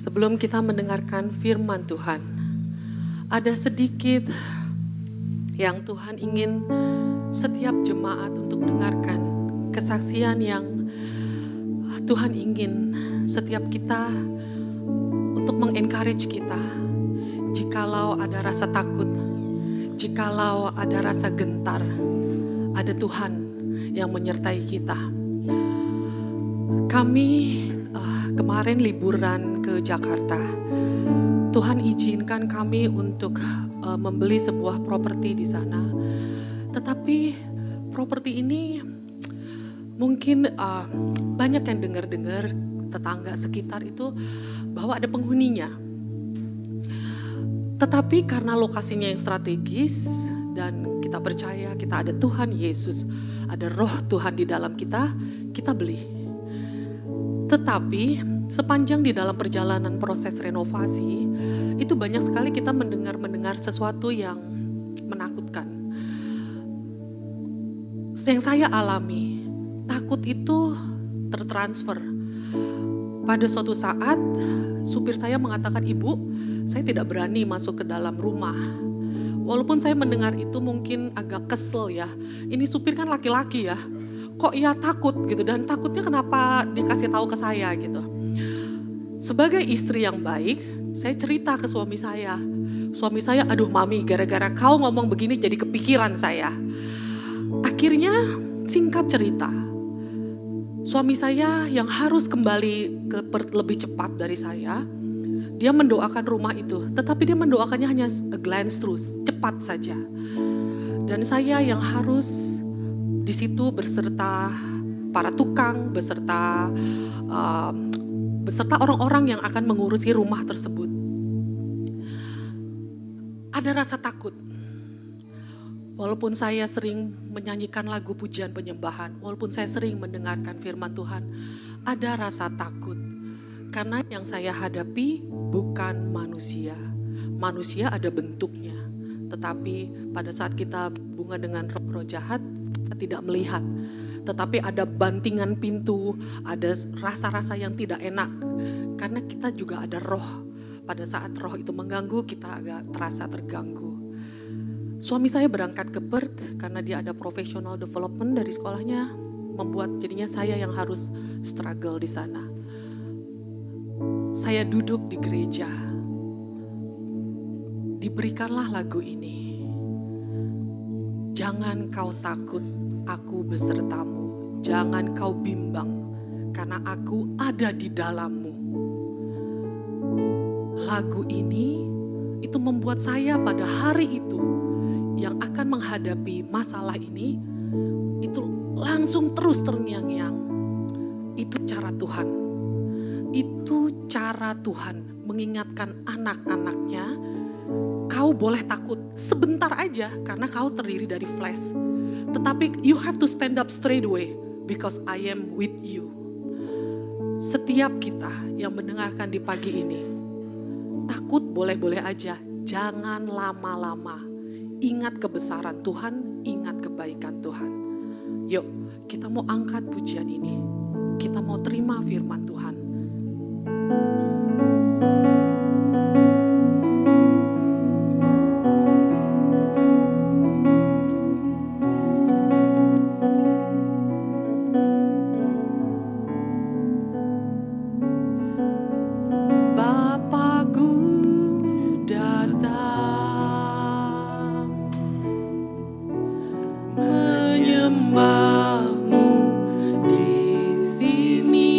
Sebelum kita mendengarkan firman Tuhan, ada sedikit yang Tuhan ingin setiap jemaat untuk dengarkan. Kesaksian yang Tuhan ingin setiap kita untuk mengencourage kita. Jikalau ada rasa takut, jikalau ada rasa gentar, ada Tuhan yang menyertai kita. Kami kemarin liburan ke Jakarta. Tuhan izinkan kami untuk membeli sebuah properti di sana. Tetapi properti ini mungkin banyak yang dengar-dengar tetangga sekitar itu bahwa ada penghuninya. Tetapi karena lokasinya yang strategis dan kita percaya kita ada Tuhan Yesus, ada roh Tuhan di dalam kita, kita beli. Tetapi sepanjang di dalam perjalanan proses renovasi, itu banyak sekali kita mendengar sesuatu yang menakutkan. Yang saya alami, takut itu tertransfer. Pada suatu saat, supir saya mengatakan, "Ibu, saya tidak berani masuk ke dalam rumah." Walaupun saya mendengar itu mungkin agak kesel ya. Ini supir kan laki-laki ya. Kok ia takut gitu, dan takutnya kenapa dikasih tahu ke saya gitu. Sebagai istri yang baik, saya cerita ke suami saya. Suami saya, "Aduh mami, gara-gara kau ngomong begini jadi kepikiran saya." Akhirnya singkat cerita, suami saya yang harus kembali ke lebih cepat dari saya, dia mendoakan rumah itu. Tetapi dia mendoakannya hanya a glance terus, cepat saja. Dan saya yang harus di situ beserta para tukang, beserta orang-orang yang akan mengurusi rumah tersebut. Ada rasa takut. Walaupun saya sering menyanyikan lagu pujian penyembahan, walaupun saya sering mendengarkan firman Tuhan, ada rasa takut. Karena yang saya hadapi bukan manusia. Manusia ada bentuknya. Tetapi pada saat kita hubungan dengan roh-roh jahat, kita tidak melihat. Tetapi ada bantingan pintu, ada rasa-rasa yang tidak enak. Karena kita juga ada roh. Pada saat roh itu mengganggu, kita agak terasa terganggu. Suami saya berangkat ke Perth karena dia ada professional development dari sekolahnya. Membuat jadinya saya yang harus struggle di sana. Saya duduk di gereja. Diberikanlah lagu ini. Jangan kau takut, aku besertamu. Jangan kau bimbang, karena aku ada di dalammu. Lagu ini itu membuat saya pada hari itu yang akan menghadapi masalah ini, itu langsung terus terngiang-ngiang. Itu cara Tuhan. Itu cara Tuhan mengingatkan anak-anaknya, kau boleh takut sebentar aja karena kau terdiri dari flesh. Tetapi you have to stand up straight away because I am with you. Setiap kita yang mendengarkan di pagi ini, takut boleh-boleh aja, jangan lama-lama. Ingat kebesaran Tuhan, ingat kebaikan Tuhan. Yuk, kita mau angkat pujian ini. Kita mau terima firman Tuhan. Bapakku datang menyembahmu di sini.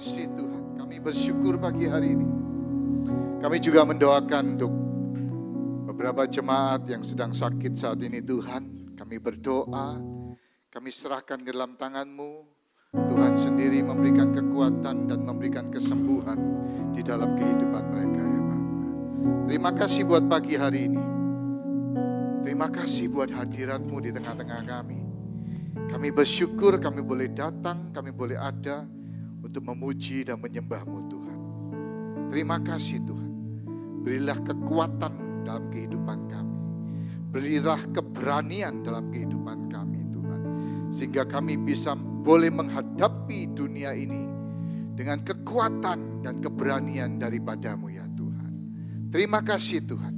kasih Tuhan. Kami bersyukur pagi hari ini. Kami juga mendoakan untuk beberapa jemaat yang sedang sakit saat ini Tuhan. Kami berdoa, kami serahkan ke dalam tangan-Mu. Tuhan sendiri memberikan kekuatan dan memberikan kesembuhan di dalam kehidupan mereka ya Bapa. Terima kasih buat pagi hari ini. Terima kasih buat hadirat-Mu di tengah-tengah kami. Kami bersyukur kami boleh datang, kami boleh ada untuk memuji dan menyembah-Mu Tuhan. Terima kasih Tuhan. Berilah kekuatan dalam kehidupan kami. Berilah keberanian dalam kehidupan kami Tuhan. Sehingga kami bisa boleh menghadapi dunia ini dengan kekuatan dan keberanian daripada-Mu ya Tuhan. Terima kasih Tuhan.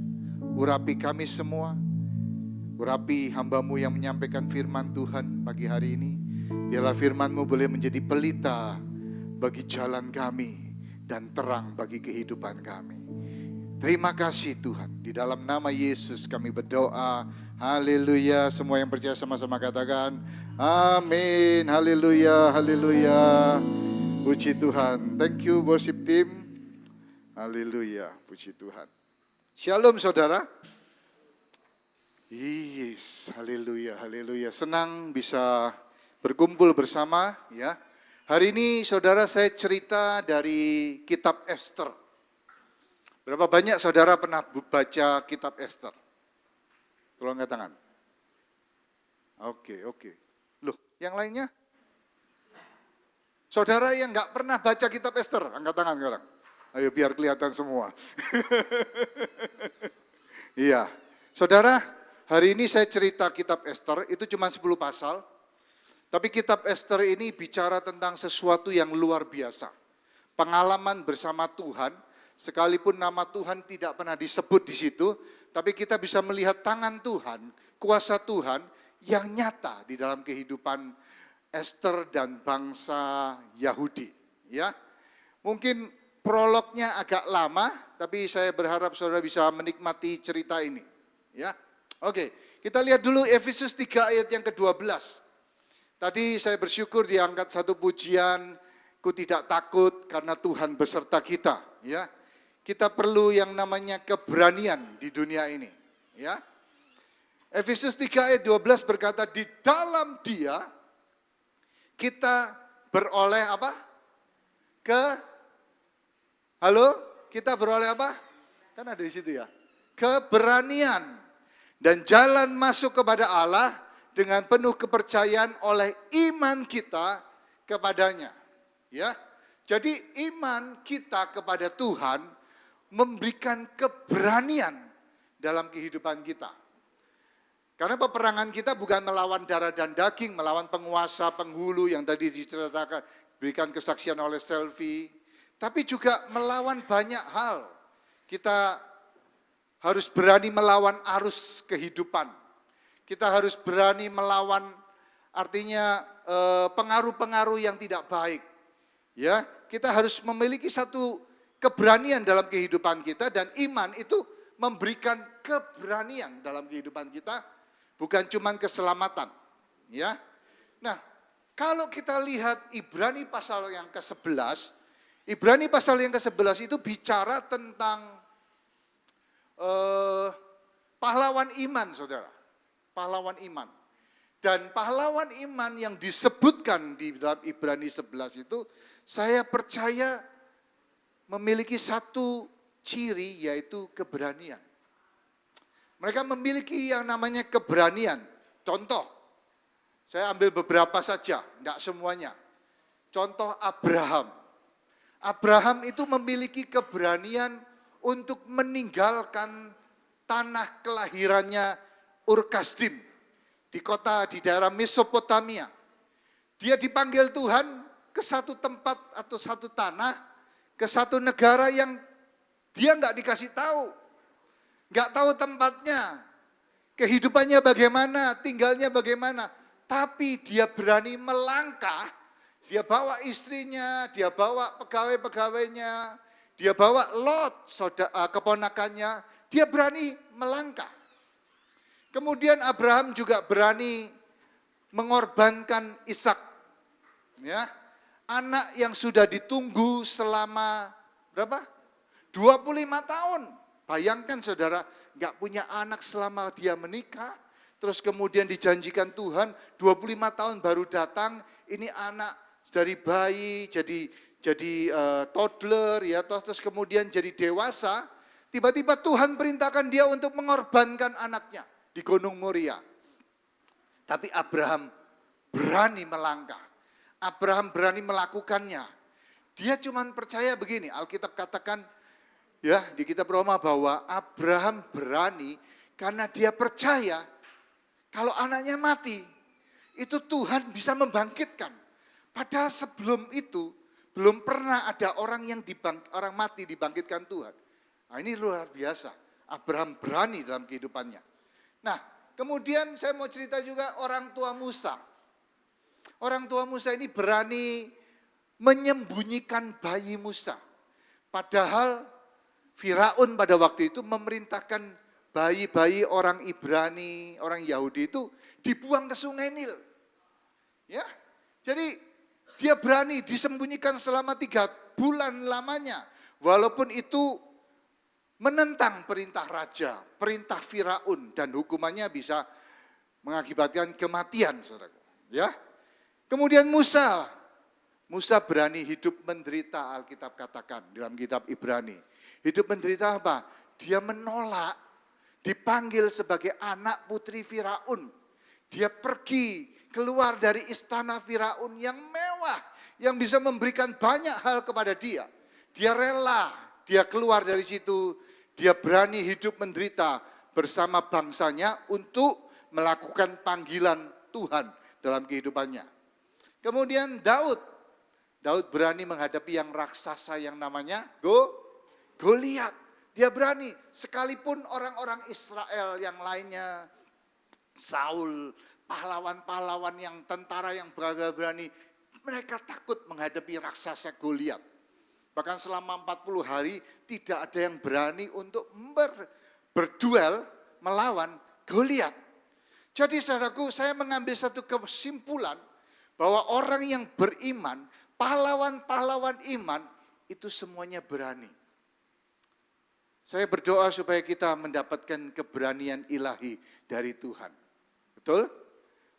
Urapi kami semua. Urapi hamba-Mu yang menyampaikan firman Tuhan pagi hari ini. Biarlah firman-Mu boleh menjadi pelita bagi jalan kami dan terang bagi kehidupan kami. Terima kasih Tuhan. Di dalam nama Yesus kami berdoa. Haleluya. Semua yang percaya sama-sama katakan amin. Haleluya. Haleluya. Puji Tuhan. Thank you worship team. Haleluya. Puji Tuhan. Shalom saudara. Yes. Haleluya. Haleluya. Senang bisa berkumpul bersama ya. Hari ini saudara saya cerita dari kitab Esther. Berapa banyak saudara pernah baca kitab Esther? Tolong angkat tangan. Oke. Loh, yang lainnya? Saudara yang nggak pernah baca kitab Esther, angkat tangan sekarang. Ayo biar kelihatan semua. Iya. Saudara, hari ini saya cerita kitab Esther, itu cuma 10 pasal. Tapi kitab Esther ini bicara tentang sesuatu yang luar biasa. Pengalaman bersama Tuhan, sekalipun nama Tuhan tidak pernah disebut di situ, tapi kita bisa melihat tangan Tuhan, kuasa Tuhan yang nyata di dalam kehidupan Esther dan bangsa Yahudi. Ya, mungkin prolognya agak lama, tapi saya berharap saudara bisa menikmati cerita ini. Ya, oke, kita lihat dulu Efesus 3 ayat yang ke-12. Tadi saya bersyukur diangkat satu pujian, ku tidak takut karena Tuhan beserta kita. Ya, kita perlu yang namanya keberanian di dunia ini. Ya, Efesus 3 ayat 12 berkata di dalam Dia kita beroleh apa? Kita beroleh apa? Kan ada di situ ya. Keberanian dan jalan masuk kepada Allah dengan penuh kepercayaan oleh iman kita kepadanya. Ya. Jadi iman kita kepada Tuhan memberikan keberanian dalam kehidupan kita. Karena peperangan kita bukan melawan darah dan daging, melawan penguasa, penghulu yang tadi diceritakan, berikan kesaksian oleh Selvi, tapi juga melawan banyak hal. Kita harus berani melawan arus kehidupan. Kita harus berani melawan artinya pengaruh-pengaruh yang tidak baik. Ya, kita harus memiliki satu keberanian dalam kehidupan kita dan iman itu memberikan keberanian dalam kehidupan kita, bukan cuma keselamatan. Ya. Nah, kalau kita lihat Ibrani pasal yang ke-11, Ibrani pasal yang ke-11 itu bicara tentang pahlawan iman, saudara. Pahlawan iman. Dan pahlawan iman yang disebutkan di dalam Ibrani 11 itu, saya percaya memiliki satu ciri yaitu keberanian. Mereka memiliki yang namanya keberanian. Contoh, saya ambil beberapa saja, tidak semuanya. Contoh Abraham. Abraham itu memiliki keberanian untuk meninggalkan tanah kelahirannya Ur Kasdim di kota di daerah Mesopotamia. Dia dipanggil Tuhan ke satu tempat atau satu tanah, ke satu negara yang dia nggak dikasih tahu, nggak tahu tempatnya, kehidupannya bagaimana, tinggalnya bagaimana. Tapi dia berani melangkah, dia bawa istrinya, dia bawa pegawai-pegawainya, dia bawa Lot, keponakannya, dia berani melangkah. Kemudian Abraham juga berani mengorbankan Ishak. Ya, Anak yang sudah ditunggu selama berapa? 25 tahun. Bayangkan saudara, gak punya anak selama dia menikah. Terus kemudian dijanjikan Tuhan 25 tahun baru datang. Ini anak dari bayi jadi toddler ya. Terus kemudian jadi dewasa. Tiba-tiba Tuhan perintahkan dia untuk mengorbankan anaknya di Gunung Moria. Tapi Abraham berani melangkah. Abraham berani melakukannya. Dia cuma percaya begini, Alkitab katakan ya di kitab Roma bahwa Abraham berani karena dia percaya kalau anaknya mati, itu Tuhan bisa membangkitkan. Padahal sebelum itu belum pernah ada orang orang mati dibangkitkan Tuhan. Nah, ini luar biasa. Abraham berani dalam kehidupannya. Nah, kemudian saya mau cerita juga orang tua Musa. Orang tua Musa ini berani menyembunyikan bayi Musa. Padahal Firaun pada waktu itu memerintahkan bayi-bayi orang Ibrani, orang Yahudi itu dibuang ke Sungai Nil. Ya, jadi dia berani disembunyikan selama 3 bulan lamanya. Walaupun itu menentang perintah raja, perintah Firaun, dan hukumannya bisa mengakibatkan kematian, saudaraku. Ya, kemudian Musa berani hidup menderita, Alkitab katakan dalam kitab Ibrani. Hidup menderita apa? Dia menolak dipanggil sebagai anak putri Firaun. Dia pergi keluar dari istana Firaun yang mewah, yang bisa memberikan banyak hal kepada dia. Dia rela, dia keluar dari situ, dia berani hidup menderita bersama bangsanya untuk melakukan panggilan Tuhan dalam kehidupannya. Kemudian Daud berani menghadapi yang raksasa yang namanya Goliat. Dia berani, sekalipun orang-orang Israel yang lainnya, Saul, pahlawan-pahlawan yang tentara yang berani, mereka takut menghadapi raksasa Goliat. Bahkan selama 40 hari tidak ada yang berani untuk berduel melawan Goliat. Jadi saudaraku, saya mengambil satu kesimpulan bahwa orang yang beriman, pahlawan-pahlawan iman itu semuanya berani. Saya berdoa supaya kita mendapatkan keberanian ilahi dari Tuhan. Betul?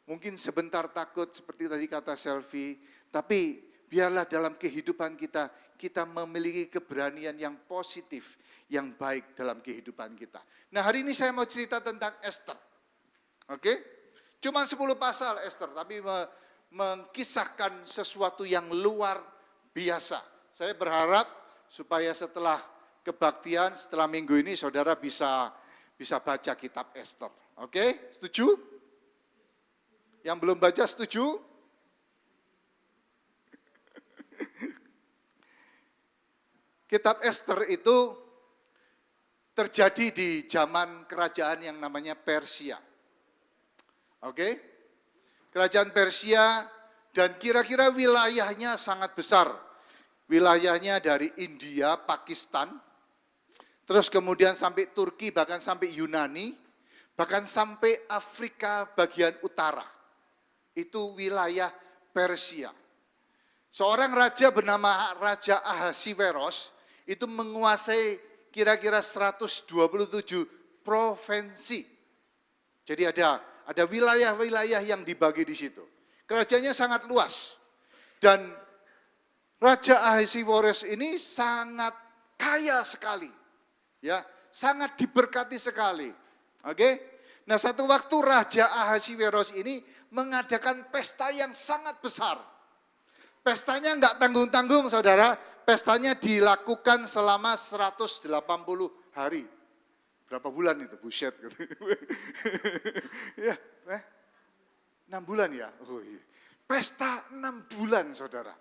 Mungkin sebentar takut seperti tadi kata Selvi, tapi biarlah dalam kehidupan kita memiliki keberanian yang positif, yang baik dalam kehidupan kita. Nah, hari ini saya mau cerita tentang Esther. Oke? Cuma 10 pasal Esther, tapi mengkisahkan sesuatu yang luar biasa. Saya berharap supaya setelah kebaktian, setelah minggu ini saudara bisa baca kitab Esther. Oke? Setuju? Yang belum baca setuju? Kitab Esther itu terjadi di zaman kerajaan yang namanya Persia. Oke? Kerajaan Persia dan kira-kira wilayahnya sangat besar. Wilayahnya dari India, Pakistan, terus kemudian sampai Turki, bahkan sampai Yunani, bahkan sampai Afrika bagian utara. Itu wilayah Persia. Seorang raja bernama Raja Ahasiweros itu menguasai kira-kira 127 provinsi. Jadi ada wilayah-wilayah yang dibagi di situ. Kerajaannya sangat luas. Dan Raja Ahasiweros ini sangat kaya sekali. Ya, sangat diberkati sekali. Oke? Nah, satu waktu Raja Ahasiweros ini mengadakan pesta yang sangat besar. Pestanya enggak tanggung-tanggung, saudara. Pestanya dilakukan selama 180 hari. Berapa bulan itu? Buset. Ya, 6 bulan ya? Oh, iya. Pesta 6 bulan, saudara.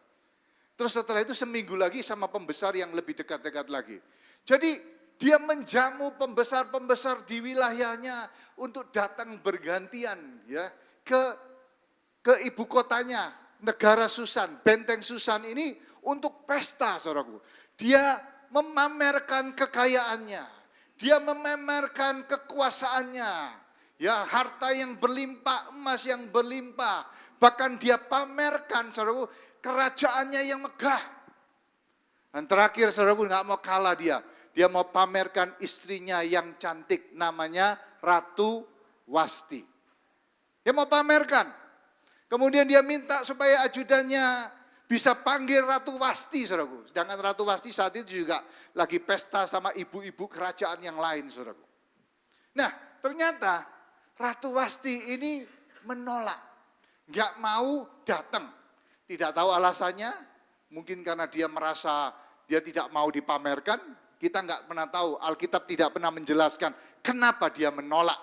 Terus setelah itu seminggu lagi sama pembesar yang lebih dekat-dekat lagi. Jadi dia menjamu pembesar-pembesar di wilayahnya untuk datang bergantian ya ke ibu kotanya, negara Susan, benteng Susan ini untuk pesta, saudaraku. Dia memamerkan kekayaannya, dia memamerkan kekuasaannya, ya harta yang berlimpah, emas yang berlimpah, Bahkan dia pamerkan, saudaraku, kerajaannya yang megah. Dan terakhir, saudaraku, nggak mau kalah dia. Dia mau pamerkan istrinya yang cantik, namanya Ratu Wasti. Dia mau pamerkan. Kemudian dia minta supaya ajudannya bisa panggil Ratu Wasti, saudaraku. Sedangkan Ratu Wasti saat itu juga lagi pesta sama ibu-ibu kerajaan yang lain, saudaraku. Nah, ternyata Ratu Wasti ini menolak. Nggak mau datang. Tidak tahu alasannya, mungkin karena dia merasa dia tidak mau dipamerkan. Kita nggak pernah tahu, Alkitab tidak pernah menjelaskan kenapa dia menolak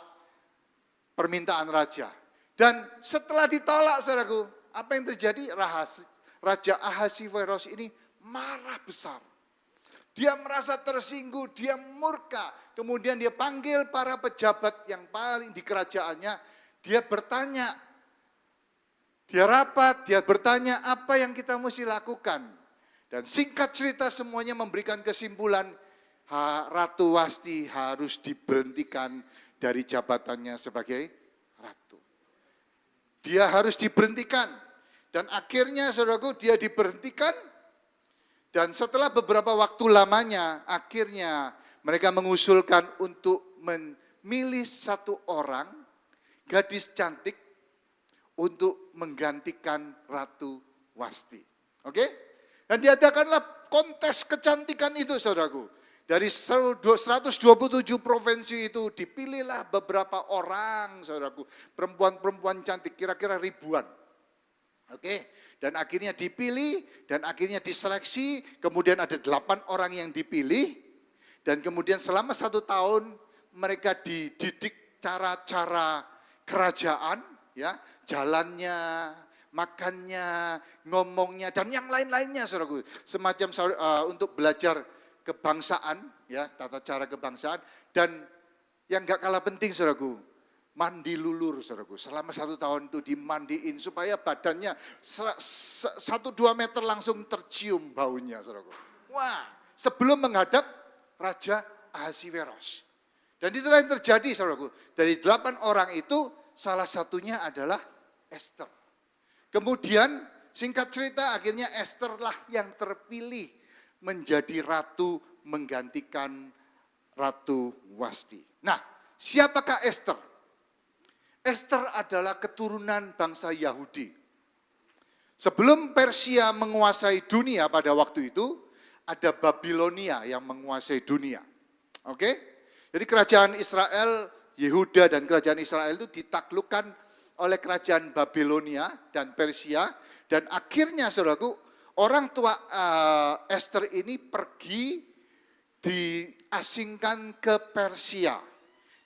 permintaan raja. Dan setelah ditolak, saudaraku, apa yang terjadi? Raja Ahasiveros ini marah besar. Dia merasa tersinggung, dia murka. Kemudian dia panggil para pejabat yang paling di kerajaannya. Dia bertanya, dia rapat, dia bertanya apa yang kita mesti lakukan. Dan singkat cerita semuanya memberikan kesimpulan, Ratu Wasti harus diberhentikan dari jabatannya sebagai ratu. Dia harus diberhentikan. Dan akhirnya, saudaraku, dia diberhentikan. Dan setelah beberapa waktu lamanya, akhirnya mereka mengusulkan untuk memilih satu orang, gadis cantik, untuk menggantikan Ratu Wasti. Oke? Dan diadakanlah kontes kecantikan itu, saudaraku. Dari 127 provinsi itu dipilihlah beberapa orang, saudaraku. Perempuan-perempuan cantik, kira-kira ribuan. Oke, dan akhirnya dipilih, dan akhirnya diseleksi, kemudian ada 8 orang yang dipilih, dan kemudian selama 1 tahun mereka dididik cara-cara kerajaan, ya, jalannya, makannya, ngomongnya, dan yang lain-lainnya, saudaraku. Semacam untuk belajar kebangsaan, ya, tata cara kebangsaan, dan yang gak kalah penting, saudaraku, mandi lulur, saudaraku. Selama 1 tahun itu dimandiin supaya badannya 1-2 meter langsung tercium baunya, saudaraku. Wah, sebelum menghadap Raja Ahasiveros. Dan itulah yang terjadi, saudaraku. Dari 8 orang itu, salah satunya adalah Esther. Kemudian singkat cerita akhirnya Esther lah yang terpilih menjadi ratu menggantikan Ratu Wasti. Nah, siapakah Esther? Esther adalah keturunan bangsa Yahudi. Sebelum Persia menguasai dunia pada waktu itu, ada Babilonia yang menguasai dunia. Oke? Jadi kerajaan Israel, Yehuda dan kerajaan Israel itu ditaklukkan oleh kerajaan Babilonia dan Persia. Dan akhirnya, saudaraku, orang tua Esther ini pergi diasingkan ke Persia.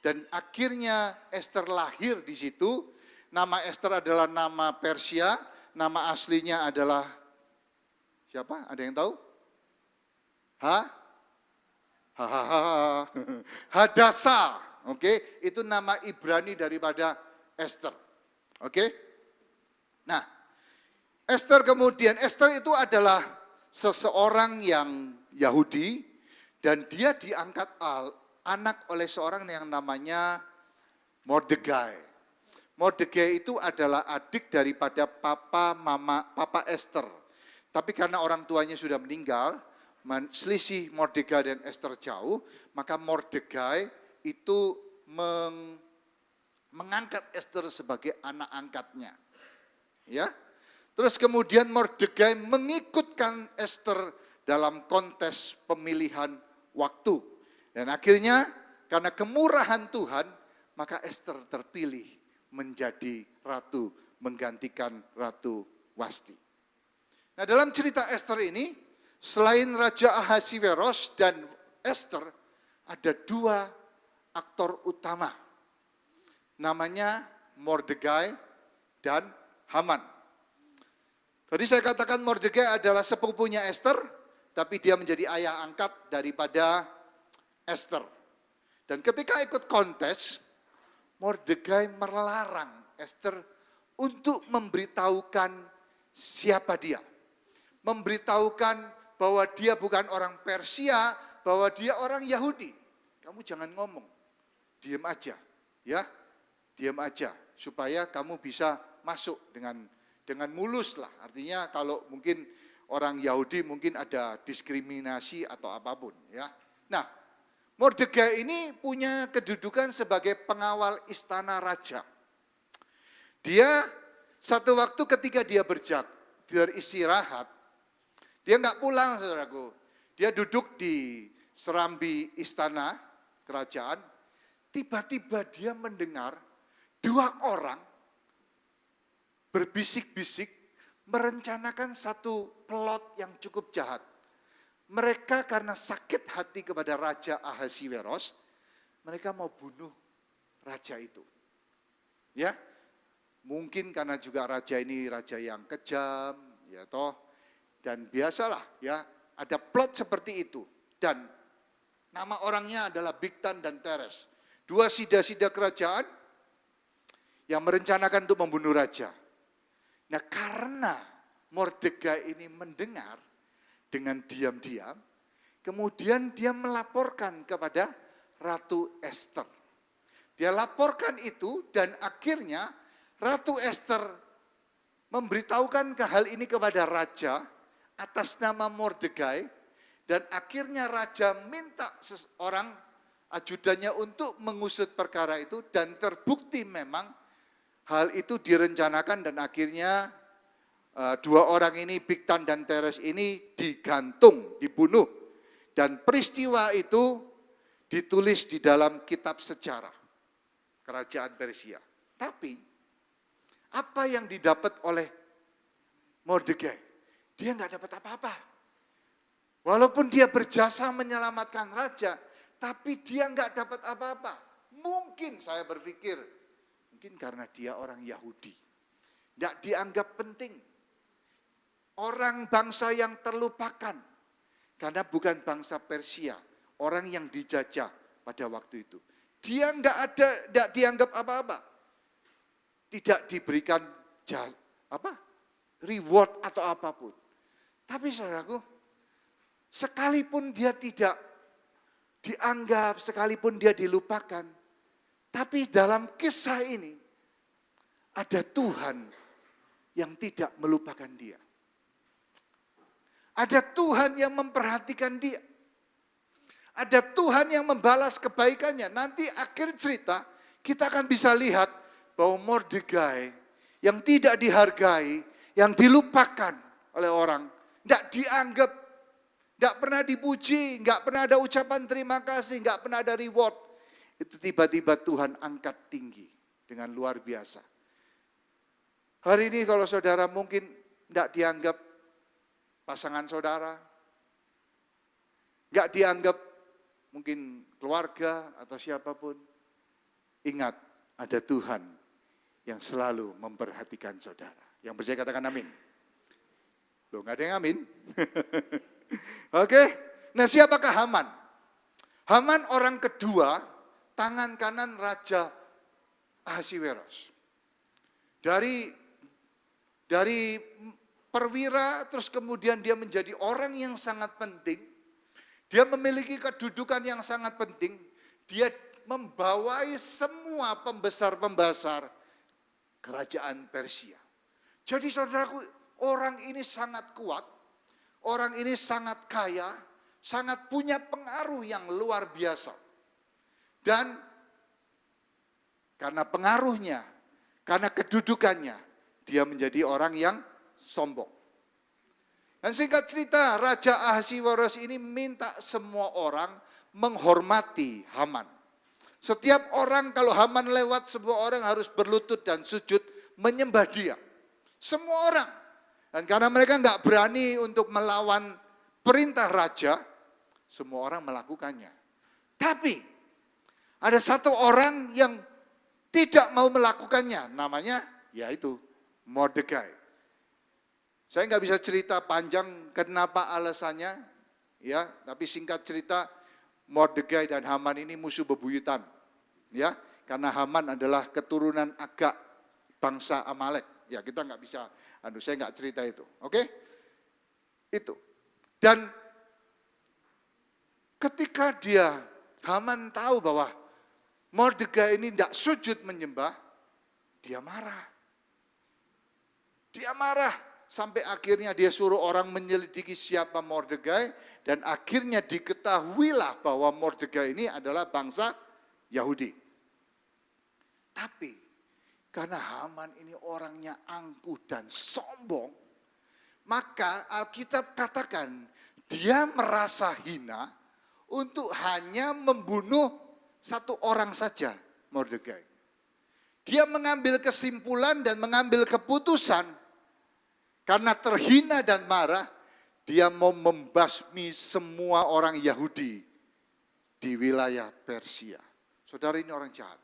Dan akhirnya Esther lahir di situ. Nama Esther adalah nama Persia, nama aslinya adalah siapa? Ada yang tahu? Hadasa. Oke, itu nama Ibrani daripada Esther. Oke? Nah, Esther itu adalah seseorang yang Yahudi dan dia diangkat anak oleh seorang yang namanya Mordegai. Mordegai itu adalah adik daripada papa Esther. Tapi karena orang tuanya sudah meninggal, selisih Mordegai dan Esther jauh, maka Mordegai itu mengangkat Esther sebagai anak angkatnya. Ya. Terus kemudian Mordegai mengikutkan Esther dalam kontes pemilihan waktu. Dan akhirnya karena kemurahan Tuhan, maka Esther terpilih menjadi ratu menggantikan Ratu Wasti. Nah, dalam cerita Esther ini, selain Raja Ahasiveros dan Esther, ada 2 aktor utama. Namanya Mordegai dan Haman. Tadi saya katakan Mordegai adalah sepupunya Esther, tapi dia menjadi ayah angkat daripada Esther. Dan ketika ikut kontes, Mordegai melarang Esther untuk memberitahukan siapa dia. Memberitahukan bahwa dia bukan orang Persia, bahwa dia orang Yahudi. Kamu jangan ngomong, diam aja, ya, diam aja, supaya kamu bisa masuk dengan dengan mulus lah. Artinya kalau mungkin orang Yahudi mungkin ada diskriminasi atau apapun ya. Nah, Mordegai ini punya kedudukan sebagai pengawal istana raja. Dia satu waktu ketika dia beristirahat, dia nggak pulang saudaraku. Dia duduk di serambi istana kerajaan, tiba-tiba dia mendengar dua orang berbisik-bisik merencanakan satu plot yang cukup jahat. Mereka karena sakit hati kepada Raja Ahasiweros, mereka mau bunuh raja itu. Ya, mungkin karena juga raja ini raja yang kejam, ya toh. Dan biasalah ya, ada plot seperti itu. Dan nama orangnya adalah Bigtan dan Teres. Dua sida-sida kerajaan yang merencanakan untuk membunuh raja. Nah, karena Mordegai ini mendengar dengan diam-diam, kemudian dia melaporkan kepada Ratu Ester. Dia laporkan itu dan akhirnya Ratu Ester memberitahukan hal ini kepada raja atas nama Mordegai, dan akhirnya raja minta seorang ajudannya untuk mengusut perkara itu, dan terbukti memang hal itu direncanakan, dan akhirnya dua orang ini, Bigtan dan Teres ini digantung, dibunuh. Dan peristiwa itu ditulis di dalam kitab sejarah kerajaan Persia. Tapi apa yang didapat oleh Mordegai? Dia nggak dapat apa-apa. Walaupun dia berjasa menyelamatkan raja, tapi dia nggak dapat apa-apa. Mungkin saya berpikir, mungkin karena dia orang Yahudi. Nggak dianggap penting. Orang bangsa yang terlupakan. Karena bukan bangsa Persia, orang yang dijajah pada waktu itu. Dia nggak dianggap apa-apa. Tidak diberikan reward atau apapun. Tapi saudaraku, sekalipun dia tidak dianggap, sekalipun dia dilupakan, tapi dalam kisah ini ada Tuhan yang tidak melupakan dia. Ada Tuhan yang memperhatikan dia. Ada Tuhan yang membalas kebaikannya. Nanti akhir cerita kita akan bisa lihat bahwa Mordegai yang tidak dihargai, yang dilupakan oleh orang, tidak dianggap, tidak pernah dipuji, tidak pernah ada ucapan terima kasih, tidak pernah ada reward. Itu tiba-tiba Tuhan angkat tinggi dengan luar biasa. Hari ini kalau saudara mungkin tidak dianggap pasangan saudara, tidak dianggap mungkin keluarga atau siapapun, ingat ada Tuhan yang selalu memperhatikan saudara. Yang percaya katakan amin. Loh, nggak ada yang amin. Oke, nah siapakah Haman? Haman orang kedua, tangan kanan Raja Ahasiweros. Dari perwira, terus kemudian dia menjadi orang yang sangat penting. Dia memiliki kedudukan yang sangat penting. Dia membawai semua pembesar-pembesar kerajaan Persia. Jadi saudaraku, orang ini sangat kuat, orang ini sangat kaya, sangat punya pengaruh yang luar biasa. Dan karena pengaruhnya, karena kedudukannya, dia menjadi orang yang sombong. Dan singkat cerita, Raja Ahasiweros ini minta semua orang menghormati Haman. Setiap orang kalau Haman lewat, semua orang harus berlutut dan sujud menyembah dia. Semua orang. Dan karena mereka nggak berani untuk melawan perintah raja, semua orang melakukannya. Tapi ada satu orang yang tidak mau melakukannya, namanya yaitu Mordegai. Saya nggak bisa cerita panjang kenapa alasannya, ya. Tapi singkat cerita, Mordegai dan Haman ini musuh bebuyutan, ya. Karena Haman adalah keturunan Agag, bangsa Amalek. Ya kita nggak bisa, saya nggak cerita itu, oke? Itu. Dan ketika Haman tahu bahwa Mordegai ini tidak sujud menyembah, dia marah. Dia marah sampai akhirnya dia suruh orang menyelidiki siapa Mordekai dan akhirnya diketahuilah bahwa Mordekai ini adalah bangsa Yahudi. Tapi karena Haman ini orangnya angkuh dan sombong, maka Alkitab katakan dia merasa hina untuk hanya membunuh satu orang saja, Mordekai. Dia mengambil kesimpulan dan mengambil keputusan karena terhina dan marah, dia mau membasmi semua orang Yahudi di wilayah Persia. Saudara, ini orang jahat.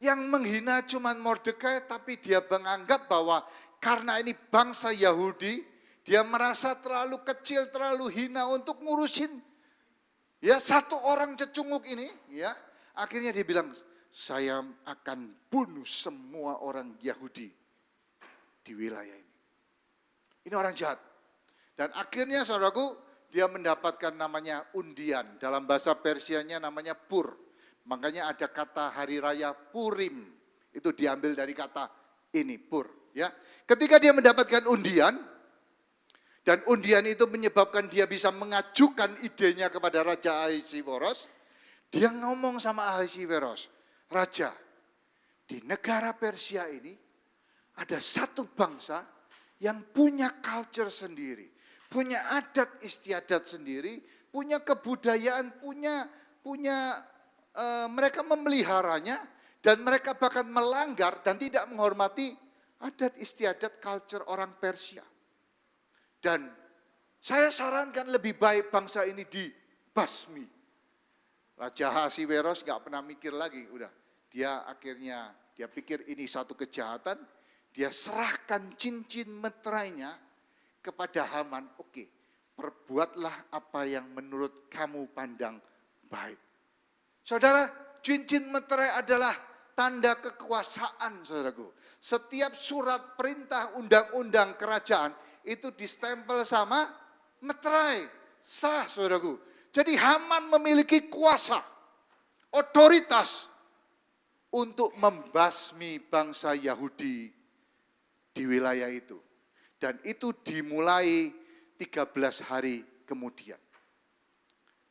Yang menghina cuma Mordekai, tapi dia menganggap bahwa karena ini bangsa Yahudi, dia merasa terlalu kecil, terlalu hina untuk ngurusin ya satu orang cecunguk ini. Ya, akhirnya dia bilang, saya akan bunuh semua orang Yahudi di wilayah ini. Ini orang jahat. Dan akhirnya saudaraku, dia mendapatkan namanya undian. Dalam bahasa Persianya namanya pur. Makanya ada kata hari raya Purim. Itu diambil dari kata ini, pur. Ya. Ketika dia mendapatkan undian, dan undian itu menyebabkan dia bisa mengajukan idenya kepada Raja Ahasiweros, dia ngomong sama Ahasiweros, Raja, di negara Persia ini ada satu bangsa yang punya culture sendiri, punya adat istiadat sendiri, punya kebudayaan, mereka memeliharanya dan mereka bahkan melanggar dan tidak menghormati adat istiadat culture orang Persia. Dan saya sarankan lebih baik bangsa ini dibasmi. Raja Ahasiweros gak pernah mikir lagi, udah dia akhirnya dia pikir ini satu kejahatan, dia serahkan cincin meterainya kepada Haman. Oke, perbuatlah apa yang menurut kamu pandang baik. Saudara, cincin meterai adalah tanda kekuasaan, saudaraku. Setiap surat perintah undang-undang kerajaan itu distempel sama meterai. Sah, saudaraku. Jadi Haman memiliki kuasa, otoritas untuk membasmi bangsa Yahudi di wilayah itu. Dan itu dimulai 13 hari kemudian.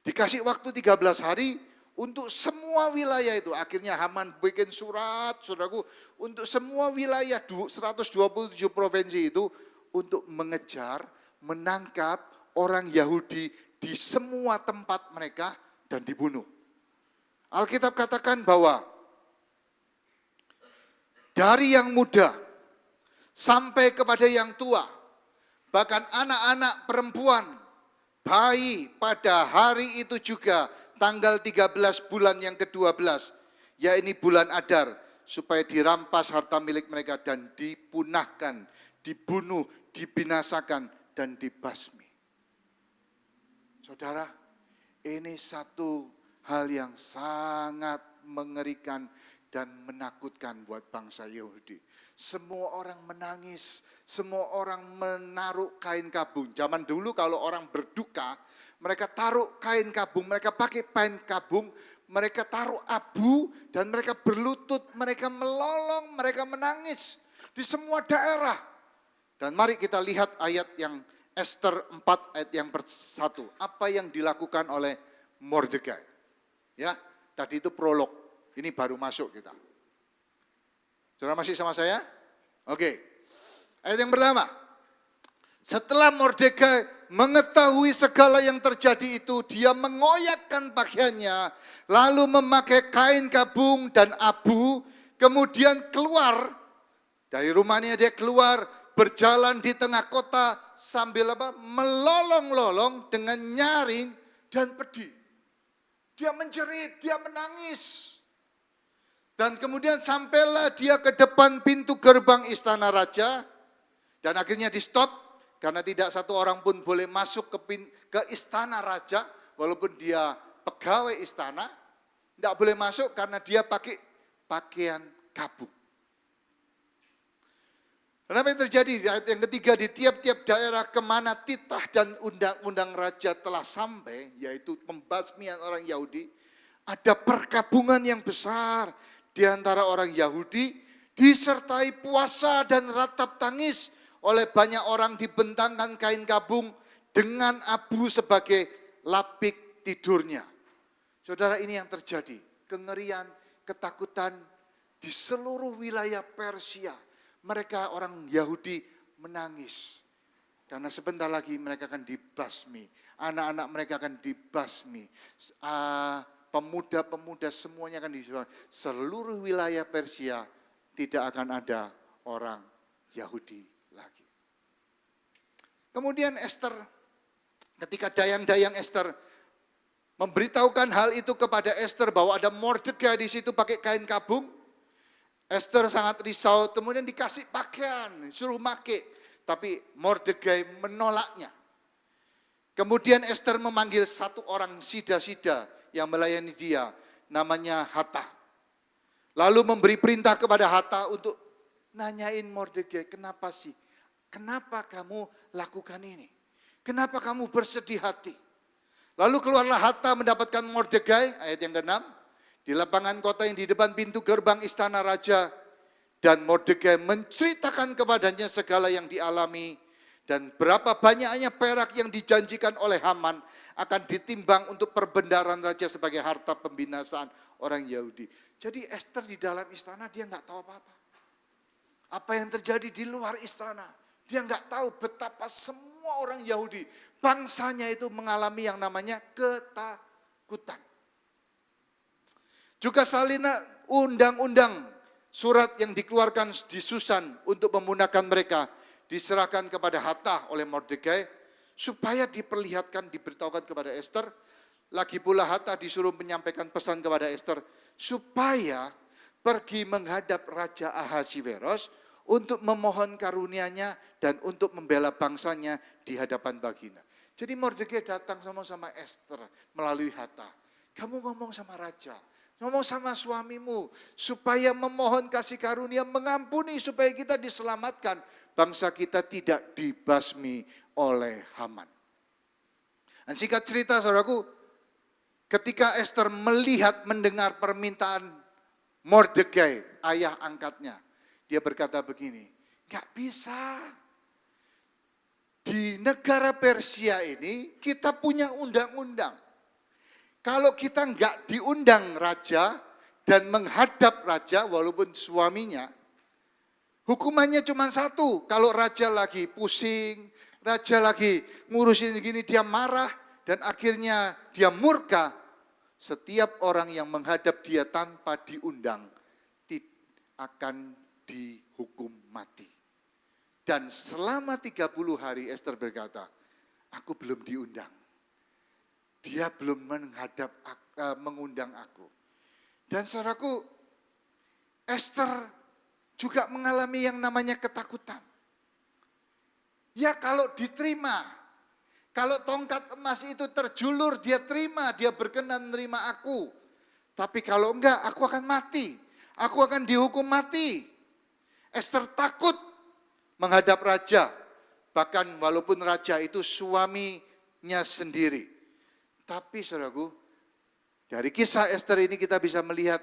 Dikasih waktu 13 hari, untuk semua wilayah itu, akhirnya Haman bikin surat, saudaraku, untuk semua wilayah 127 provinsi itu, untuk mengejar, menangkap orang Yahudi di semua tempat mereka dan dibunuh. Alkitab katakan bahwa dari yang muda sampai kepada yang tua, bahkan anak-anak perempuan, bayi pada hari itu juga, tanggal 13 bulan yang ke-12, yaitu bulan Adar, supaya dirampas harta milik mereka dan dipunahkan, dibunuh, dibinasakan, dan dibasmi. Saudara, ini satu hal yang sangat mengerikan dan menakutkan buat bangsa Yahudi. Semua orang menangis, semua orang menaruh kain kabung. Zaman dulu kalau orang berduka, mereka taruh kain kabung, mereka pakai kain kabung, mereka taruh abu, dan mereka berlutut, mereka melolong, mereka menangis di semua daerah. Dan mari kita lihat ayat yang Ester 4 ayat yang 1. Apa yang dilakukan oleh Mordekai. Ya, tadi itu prolog, ini baru masuk kita. Saudara masih sama saya? Oke. Ayat yang pertama. Setelah Mordekai mengetahui segala yang terjadi itu, dia mengoyakkan pakaiannya, lalu memakai kain kabung dan abu, kemudian keluar dari rumahnya. Dia keluar, berjalan di tengah kota sambil melolong-lolong dengan nyaring dan pedih. Dia menjerit, dia menangis. Dan kemudian sampailah dia ke depan pintu gerbang istana raja, dan akhirnya di stop. Karena tidak satu orang pun boleh masuk ke istana raja, walaupun dia pegawai istana, tidak boleh masuk karena dia pakai pakaian kabung. Kenapa yang terjadi? Ayat yang ketiga, di tiap-tiap daerah kemana titah dan undang-undang raja telah sampai, yaitu pembasmian orang Yahudi, ada perkabungan yang besar di antara orang Yahudi, disertai puasa dan ratap tangis. Oleh banyak orang dibentangkan kain kabung dengan abu sebagai lapik tidurnya. Saudara, ini yang terjadi. Kengerian, ketakutan di seluruh wilayah Persia. Mereka orang Yahudi menangis. Karena sebentar lagi mereka akan dibasmi. Anak-anak mereka akan dibasmi. Pemuda-pemuda semuanya akan dibasmi. Seluruh wilayah Persia tidak akan ada orang Yahudi lagi. Kemudian Esther, ketika dayang-dayang Esther memberitahukan hal itu kepada Esther bahwa ada Mordekai di situ pakai kain kabung, Esther sangat risau, kemudian dikasih pakaian, suruh pakai, tapi Mordekai menolaknya. Kemudian Esther memanggil satu orang sida-sida yang melayani dia, namanya Hatta. Lalu memberi perintah kepada Hatta untuk nanyain Mordekai, kenapa sih? Kenapa kamu lakukan ini? Kenapa kamu bersedih hati? Lalu keluarlah Hatta mendapatkan Mordekai, ayat yang ke-6, di lapangan kota yang di depan pintu gerbang istana raja. Dan Mordekai menceritakan kepadanya segala yang dialami dan berapa banyaknya perak yang dijanjikan oleh Haman akan ditimbang untuk perbendaharaan raja sebagai harta pembinasaan orang Yahudi. Jadi Esther di dalam istana dia nggak tahu apa-apa. Apa yang terjadi di luar istana. Dia nggak tahu betapa semua orang Yahudi, bangsanya itu mengalami yang namanya ketakutan. Juga salina undang-undang surat yang dikeluarkan di Susan untuk memunahkan mereka diserahkan kepada Hatta oleh Mordekai supaya diperlihatkan, diberitahukan kepada Esther. Lagi pula Hatta disuruh menyampaikan pesan kepada Esther supaya pergi menghadap Raja Ahasiweros untuk memohon karunia-Nya dan untuk membela bangsanya di hadapan Bagina. Jadi Mordekai datang sama-sama Esther melalui Hatta. Kamu ngomong sama raja, ngomong sama suamimu supaya memohon kasih karunia, mengampuni supaya kita diselamatkan. Bangsa kita tidak dibasmi oleh Haman. Dan singkat cerita saudaraku, ketika Esther melihat mendengar permintaan Mordekai, ayah angkatnya, dia berkata begini, gak bisa. Di negara Persia ini kita punya undang-undang. Kalau kita nggak diundang raja dan menghadap raja walaupun suaminya, hukumannya cuma satu. Kalau raja lagi pusing, raja lagi ngurusin gini, dia marah dan akhirnya dia murka. Setiap orang yang menghadap dia tanpa diundang akan dihukum mati. Dan selama 30 hari Esther berkata, aku belum diundang. Dia belum mengundang aku. Dan saudaraku, Esther juga mengalami yang namanya ketakutan. Ya kalau diterima, kalau tongkat emas itu terjulur, dia terima, dia berkenan menerima aku. Tapi kalau enggak, aku akan mati. Aku akan dihukum mati. Esther takut menghadap raja. Bahkan walaupun raja itu suaminya sendiri. Tapi saudaraku, dari kisah Esther ini kita bisa melihat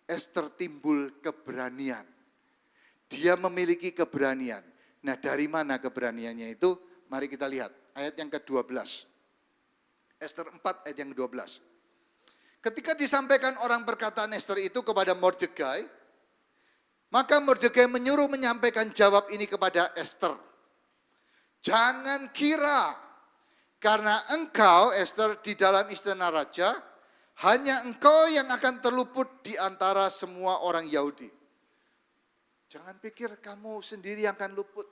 Esther timbul keberanian. Dia memiliki keberanian. Nah, dari mana keberaniannya itu? Mari kita lihat ayat yang ke-12. Esther 4 ayat yang ke-12. Ketika disampaikan orang perkataan Esther itu kepada Mordekai, maka Mordekai menyuruh menyampaikan jawab ini kepada Esther. Jangan kira karena engkau Esther di dalam istana raja, hanya engkau yang akan terluput di antara semua orang Yahudi. Jangan pikir kamu sendiri yang akan luput.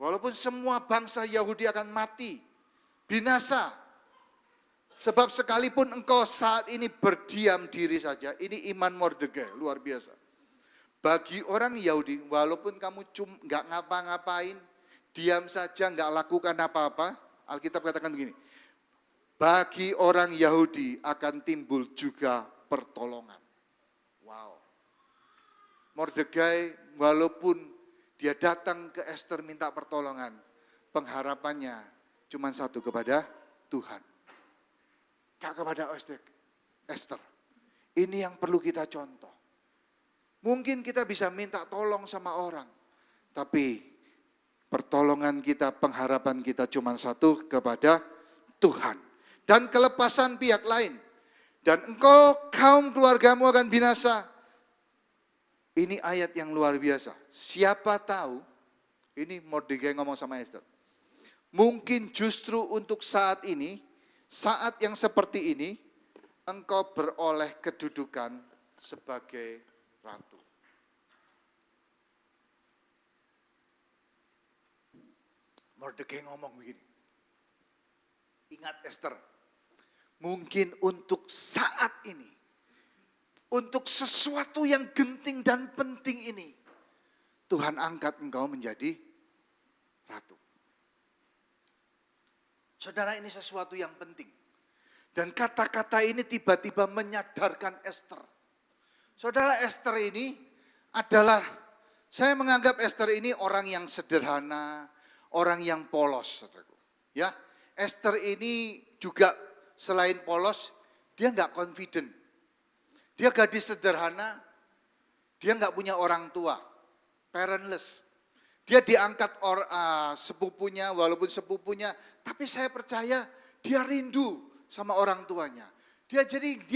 Walaupun semua bangsa Yahudi akan mati, binasa. Sebab sekalipun engkau saat ini berdiam diri saja, ini iman Mordekai, luar biasa. Bagi orang Yahudi, walaupun kamu nggak ngapa-ngapain, diam saja, nggak lakukan apa-apa, Alkitab katakan begini, bagi orang Yahudi akan timbul juga pertolongan. Wow. Mordekai walaupun dia datang ke Esther minta pertolongan, pengharapannya cuma satu, kepada Tuhan. Gak kepada Esther. Ini yang perlu kita contoh. Mungkin kita bisa minta tolong sama orang, tapi pertolongan kita, pengharapan kita cuma satu, kepada Tuhan. Dan kelepasan pihak lain. Dan engkau, kaum keluargamu akan binasa. Ini ayat yang luar biasa. Siapa tahu, ini Mordekai ngomong sama Esther. Mungkin justru untuk saat ini, saat yang seperti ini, engkau beroleh kedudukan sebagai ratu. Mordekai ngomong begini. Ingat Esther, mungkin untuk saat ini, untuk sesuatu yang genting dan penting ini, Tuhan angkat engkau menjadi ratu. Saudara, ini sesuatu yang penting. Dan kata-kata ini tiba-tiba menyadarkan Esther. Saudara, Esther ini adalah, saya menganggap Esther ini orang yang sederhana, orang yang polos. Saudaraku. Ya, Esther ini juga selain polos, dia nggak confident. Dia gadis sederhana, dia nggak punya orang tua, parentless. Dia diangkat sepupunya, walaupun sepupunya, tapi saya percaya dia rindu sama orang tuanya. Dia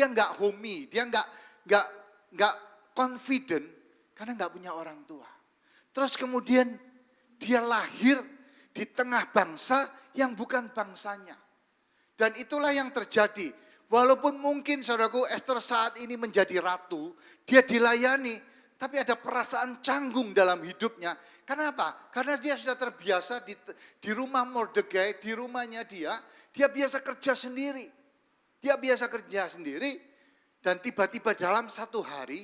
nggak homey, dia nggak confident karena nggak punya orang tua. Terus kemudian dia lahir di tengah bangsa yang bukan bangsanya. Dan itulah yang terjadi. Walaupun mungkin saudaraku Esther saat ini menjadi ratu, dia dilayani, tapi ada perasaan canggung dalam hidupnya. Kenapa? Karena dia sudah terbiasa di rumah Mordekai, di rumahnya dia biasa kerja sendiri. Dia biasa kerja sendiri dan tiba-tiba dalam satu hari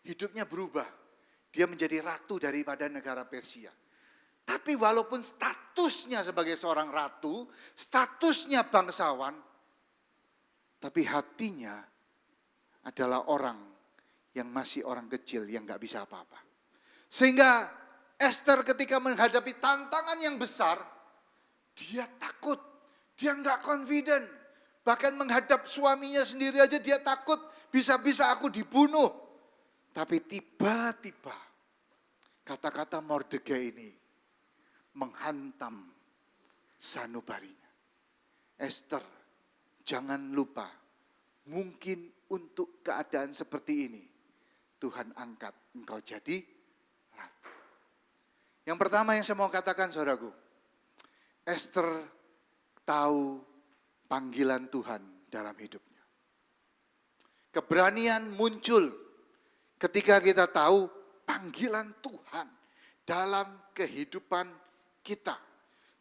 hidupnya berubah. Dia menjadi ratu daripada negara Persia. Tapi walaupun statusnya sebagai seorang ratu, statusnya bangsawan, tapi hatinya adalah orang yang masih orang kecil yang gak bisa apa-apa. Sehingga Esther ketika menghadapi tantangan yang besar, dia takut, dia gak confident. Bahkan menghadap suaminya sendiri aja dia takut, bisa-bisa aku dibunuh. Tapi tiba-tiba kata-kata Mordekai ini menghantam sanubarinya. Esther, jangan lupa, mungkin untuk keadaan seperti ini, Tuhan angkat engkau jadi ratu. Yang pertama yang saya mau katakan saudaraku, Esther tahu panggilan Tuhan dalam hidupnya. Keberanian muncul ketika kita tahu panggilan Tuhan dalam kehidupan kita.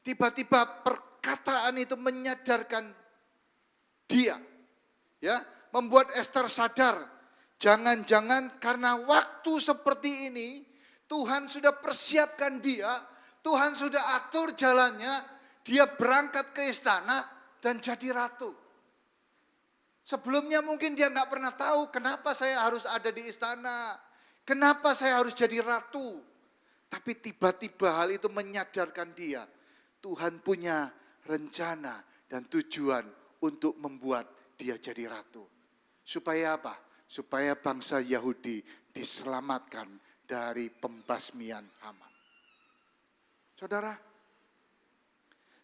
Tiba-tiba perkataan itu menyadarkan dia, ya, membuat Esther sadar, jangan-jangan karena waktu seperti ini Tuhan sudah persiapkan dia, Tuhan sudah atur jalannya, dia berangkat ke istana dan jadi ratu. Sebelumnya mungkin dia nggak pernah tahu kenapa saya harus ada di istana, kenapa saya harus jadi ratu. Tapi tiba-tiba hal itu menyadarkan dia, Tuhan punya rencana dan tujuan untuk membuat dia jadi ratu. Supaya apa? Supaya bangsa Yahudi diselamatkan dari pembasmian Haman. Saudara,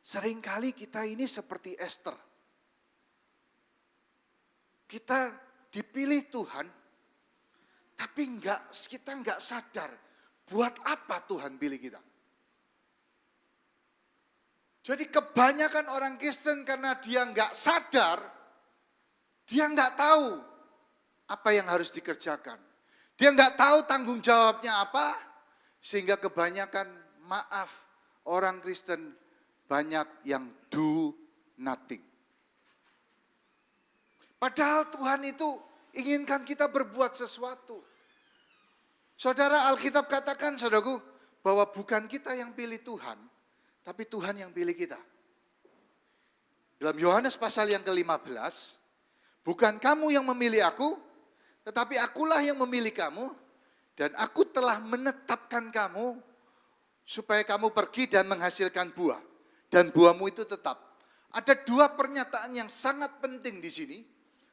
seringkali kita ini seperti Esther. Kita dipilih Tuhan, tapi kita nggak sadar buat apa Tuhan pilih kita. Jadi kebanyakan orang Kristen karena dia nggak sadar, dia nggak tahu apa yang harus dikerjakan. Dia nggak tahu tanggung jawabnya apa, sehingga kebanyakan orang Kristen banyak yang do nothing. Padahal Tuhan itu inginkan kita berbuat sesuatu. Saudara, Alkitab katakan, saudaraku, bahwa bukan kita yang pilih Tuhan, tapi Tuhan yang pilih kita. Dalam Yohanes pasal yang ke-15, bukan kamu yang memilih aku, tetapi akulah yang memilih kamu, dan aku telah menetapkan kamu, supaya kamu pergi dan menghasilkan buah. Dan buahmu itu tetap. Ada dua pernyataan yang sangat penting di sini.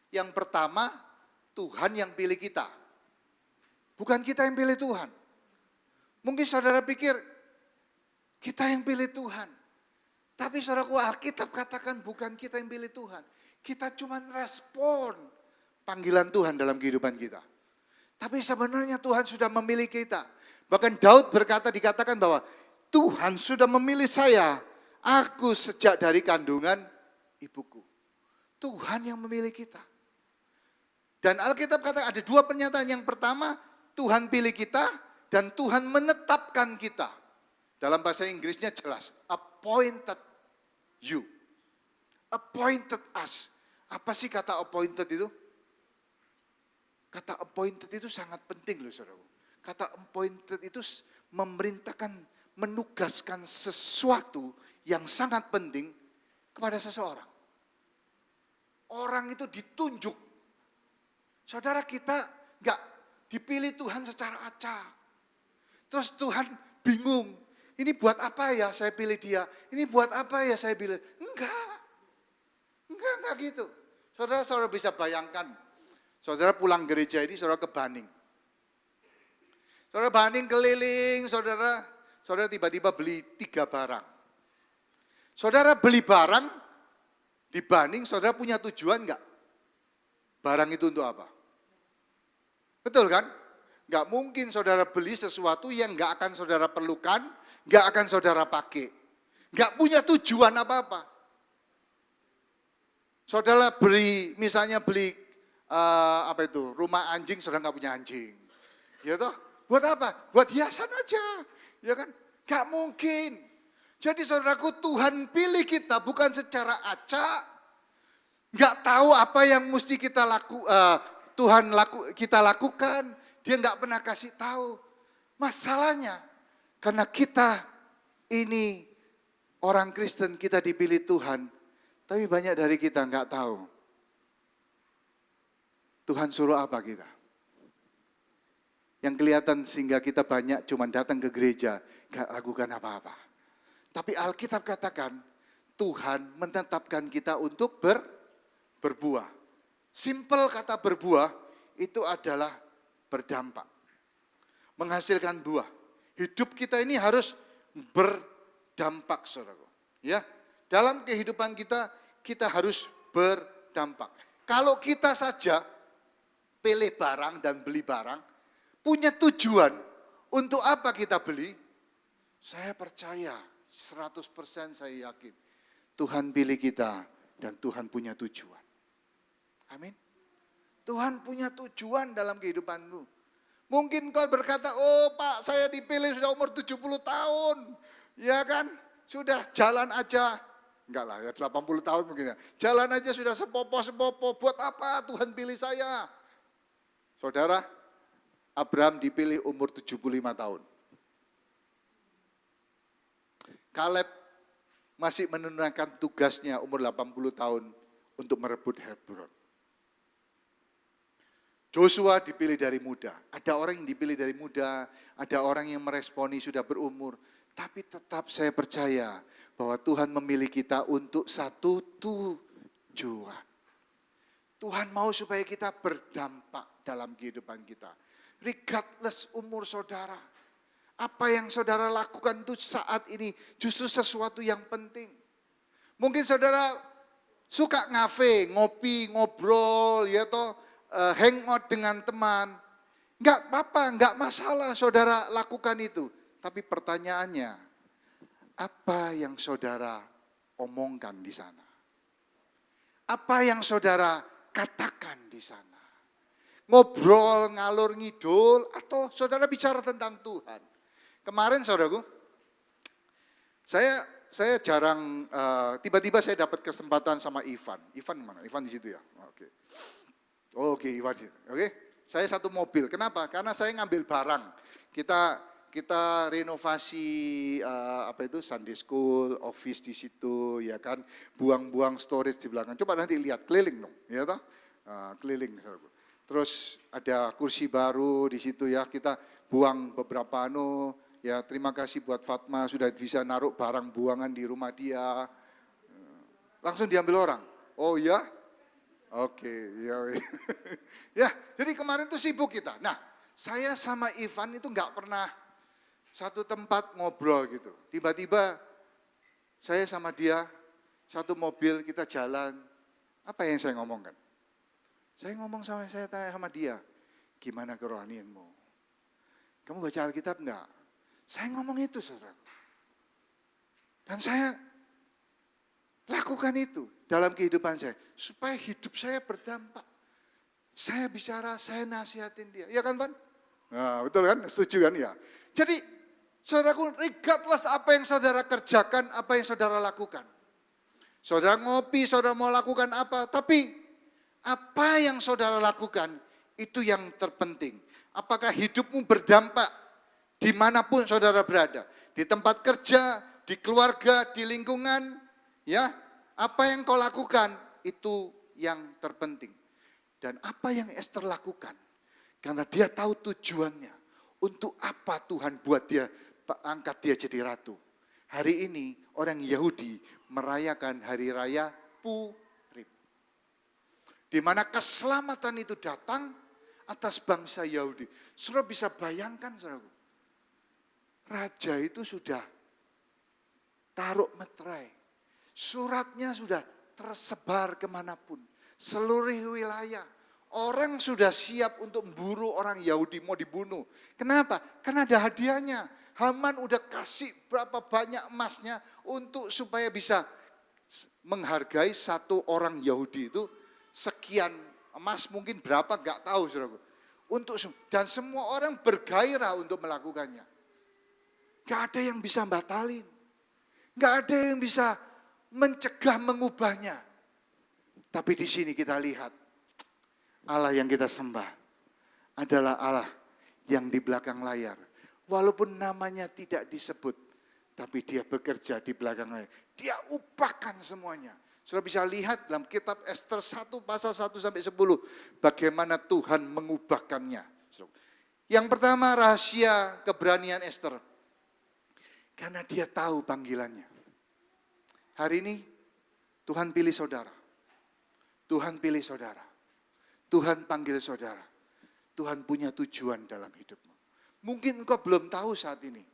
Yang pertama, Tuhan yang pilih kita. Bukan kita yang pilih Tuhan. Mungkin saudara pikir kita yang pilih Tuhan. Tapi saudaraku, Alkitab katakan bukan kita yang pilih Tuhan. Kita cuma respon panggilan Tuhan dalam kehidupan kita. Tapi sebenarnya Tuhan sudah memilih kita. Bahkan Daud dikatakan bahwa Tuhan sudah memilih saya. Aku sejak dari kandungan ibuku. Tuhan yang memilih kita. Dan Alkitab katakan ada dua pernyataan. Yang pertama, Tuhan pilih kita dan Tuhan menetapkan kita. Dalam bahasa Inggrisnya jelas, appointed you. Appointed us. Apa sih kata appointed itu? Kata appointed itu sangat penting loh saudara. Kata appointed itu memerintahkan, menugaskan sesuatu yang sangat penting kepada seseorang. Orang itu ditunjuk. Saudara, kita enggak dipilih Tuhan secara acak. Terus Tuhan bingung. Ini buat apa ya saya pilih dia? Ini buat apa ya saya pilih? Enggak gitu. Saudara bisa bayangkan. Saudara pulang gereja ini, saudara ke Baning. Saudara Baning keliling, saudara tiba-tiba beli 3 barang. Saudara beli barang di Baning, saudara punya tujuan enggak? Barang itu untuk apa? Betul kan? Enggak mungkin saudara beli sesuatu yang enggak akan saudara perlukan, enggak akan saudara pakai. Enggak punya tujuan apa-apa. Saudara misalnya beli rumah anjing, saudara enggak punya anjing. Ya toh? Buat apa? Buat hiasan aja. Ya kan? Enggak mungkin. Jadi saudaraku, Tuhan pilih kita bukan secara acak. Enggak tahu apa yang mesti kita kita lakukan. Dia enggak pernah kasih tahu. Masalahnya karena kita ini orang Kristen, kita dipilih Tuhan, tapi banyak dari kita enggak tahu Tuhan suruh apa kita. Yang kelihatan sehingga kita banyak cuma datang ke gereja, enggak lakukan apa-apa. Tapi Alkitab katakan Tuhan menetapkan kita untuk berbuah. Simple kata berbuah itu adalah berdampak. Menghasilkan buah. Hidup kita ini harus berdampak, saudara. Ya, dalam kehidupan kita harus berdampak. Kalau kita saja pilih barang dan beli barang, punya tujuan untuk apa kita beli? Saya percaya 100% saya yakin Tuhan pilih kita dan Tuhan punya tujuan. Amin. Tuhan punya tujuan dalam kehidupanmu. Mungkin kau berkata, oh Pak saya dipilih sudah umur 70 tahun. Ya kan, sudah jalan aja. Enggak lah ya 80 tahun mungkin ya. Jalan aja sudah sepopo-sepopo. Buat apa Tuhan pilih saya? Saudara, Abraham dipilih umur 75 tahun. Kaleb masih menunaikan tugasnya umur 80 tahun untuk merebut Hebron. Joshua dipilih dari muda. Ada orang yang dipilih dari muda, ada orang yang meresponi sudah berumur. Tapi tetap saya percaya bahwa Tuhan memilih kita untuk satu tujuan. Tuhan mau supaya kita berdampak dalam kehidupan kita. Regardless umur saudara. Apa yang saudara lakukan itu saat ini justru sesuatu yang penting. Mungkin saudara suka ngafe, ngopi, ngobrol, ya toh, hangout dengan teman. Enggak apa-apa, enggak masalah saudara lakukan itu. Tapi pertanyaannya, apa yang saudara omongkan di sana? Apa yang saudara katakan di sana? Ngobrol, ngalur ngidul, atau saudara bicara tentang Tuhan? Kemarin saudaraku, saya jarang, tiba-tiba saya dapat kesempatan sama Ivan. Ivan mana? Ivan di situ ya? Oke, Ivan. Oke, saya satu mobil. Kenapa? Karena saya ngambil barang. Kita renovasi Sunday school, office di situ, ya kan, buang-buang storage di belakang. Coba nanti lihat keliling dong, ya toh, keliling. Terus ada kursi baru di situ ya, kita buang beberapa ya terima kasih buat Fatma sudah bisa naruh barang buangan di rumah dia. Langsung diambil orang. Oh ya? Oke, ya. Ya, jadi kemarin tuh sibuk kita. Nah, Saya sama Ivan itu nggak pernah satu tempat ngobrol gitu. Tiba-tiba saya sama dia satu mobil kita jalan. Apa yang saya ngomongkan? Saya ngomong saya tanya sama dia, gimana kerohanianmu? Kamu baca Alkitab enggak? Saya ngomong itu, saudara. Dan saya lakukan itu dalam kehidupan saya. Supaya hidup saya berdampak. Saya bicara, saya nasihatin dia. Iya kan, Pan? Nah, betul kan? Setuju kan? Ya. Jadi, saudaraku, regardless apa yang saudara kerjakan, apa yang saudara lakukan. Saudara ngopi, saudara mau lakukan apa, tapi apa yang saudara lakukan itu yang terpenting. Apakah hidupmu berdampak dimanapun saudara berada. Di tempat kerja, di keluarga, di lingkungan. Ya, apa yang kau lakukan itu yang terpenting. Dan apa yang Esther lakukan. Karena dia tahu tujuannya. Untuk apa Tuhan buat dia, angkat dia jadi ratu. Hari ini orang Yahudi merayakan hari raya Purim. Di mana keselamatan itu datang atas bangsa Yahudi. Saudara bisa bayangkan, saudara. Raja itu sudah taruh meterai. Suratnya sudah tersebar kemanapun. Seluruh wilayah. Orang sudah siap untuk memburu orang Yahudi mau dibunuh. Kenapa? Karena ada hadiahnya. Haman udah kasih berapa banyak emasnya untuk supaya bisa menghargai satu orang Yahudi itu sekian emas, mungkin berapa gak tahu saudaraku. Dan semua orang bergairah untuk melakukannya. Gak ada yang bisa batalin. Gak ada yang bisa mencegah mengubahnya. Tapi di sini kita lihat Allah yang kita sembah adalah Allah yang di belakang layar. Walaupun namanya tidak disebut, tapi dia bekerja di belakang layar. Dia ubahkan semuanya. Sudah bisa lihat dalam kitab Esther 1 pasal 1 sampai 10 bagaimana Tuhan mengubahkannya. Yang pertama rahasia keberanian Esther. Karena dia tahu panggilannya. Hari ini Tuhan pilih saudara. Tuhan pilih saudara. Tuhan panggil saudara. Tuhan punya tujuan dalam hidupmu. Mungkin engkau belum tahu saat ini.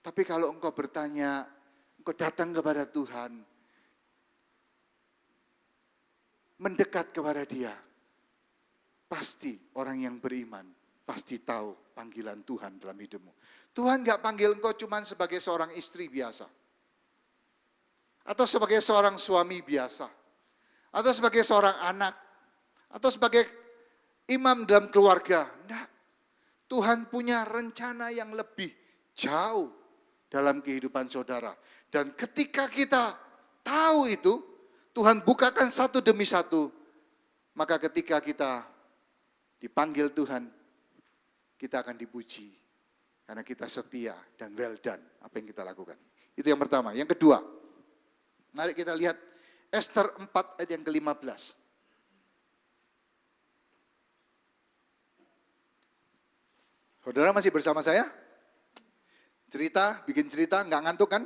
Tapi kalau engkau bertanya, engkau datang kepada Tuhan, mendekat kepada Dia, pasti orang yang beriman, pasti tahu panggilan Tuhan dalam hidupmu. Tuhan gak panggil engkau cuma sebagai seorang istri biasa. Atau sebagai seorang suami biasa. Atau sebagai seorang anak. Atau sebagai imam dalam keluarga. Enggak. Tuhan punya rencana yang lebih jauh dalam kehidupan saudara. Dan ketika kita tahu itu, Tuhan bukakan satu demi satu. Maka ketika kita dipanggil Tuhan, kita akan dipuji. Karena kita setia dan well done apa yang kita lakukan. Itu yang pertama. Yang kedua, mari kita lihat Esther 4 ayat yang ke-15. Saudara masih bersama saya? Cerita, bikin cerita, nggak ngantuk kan?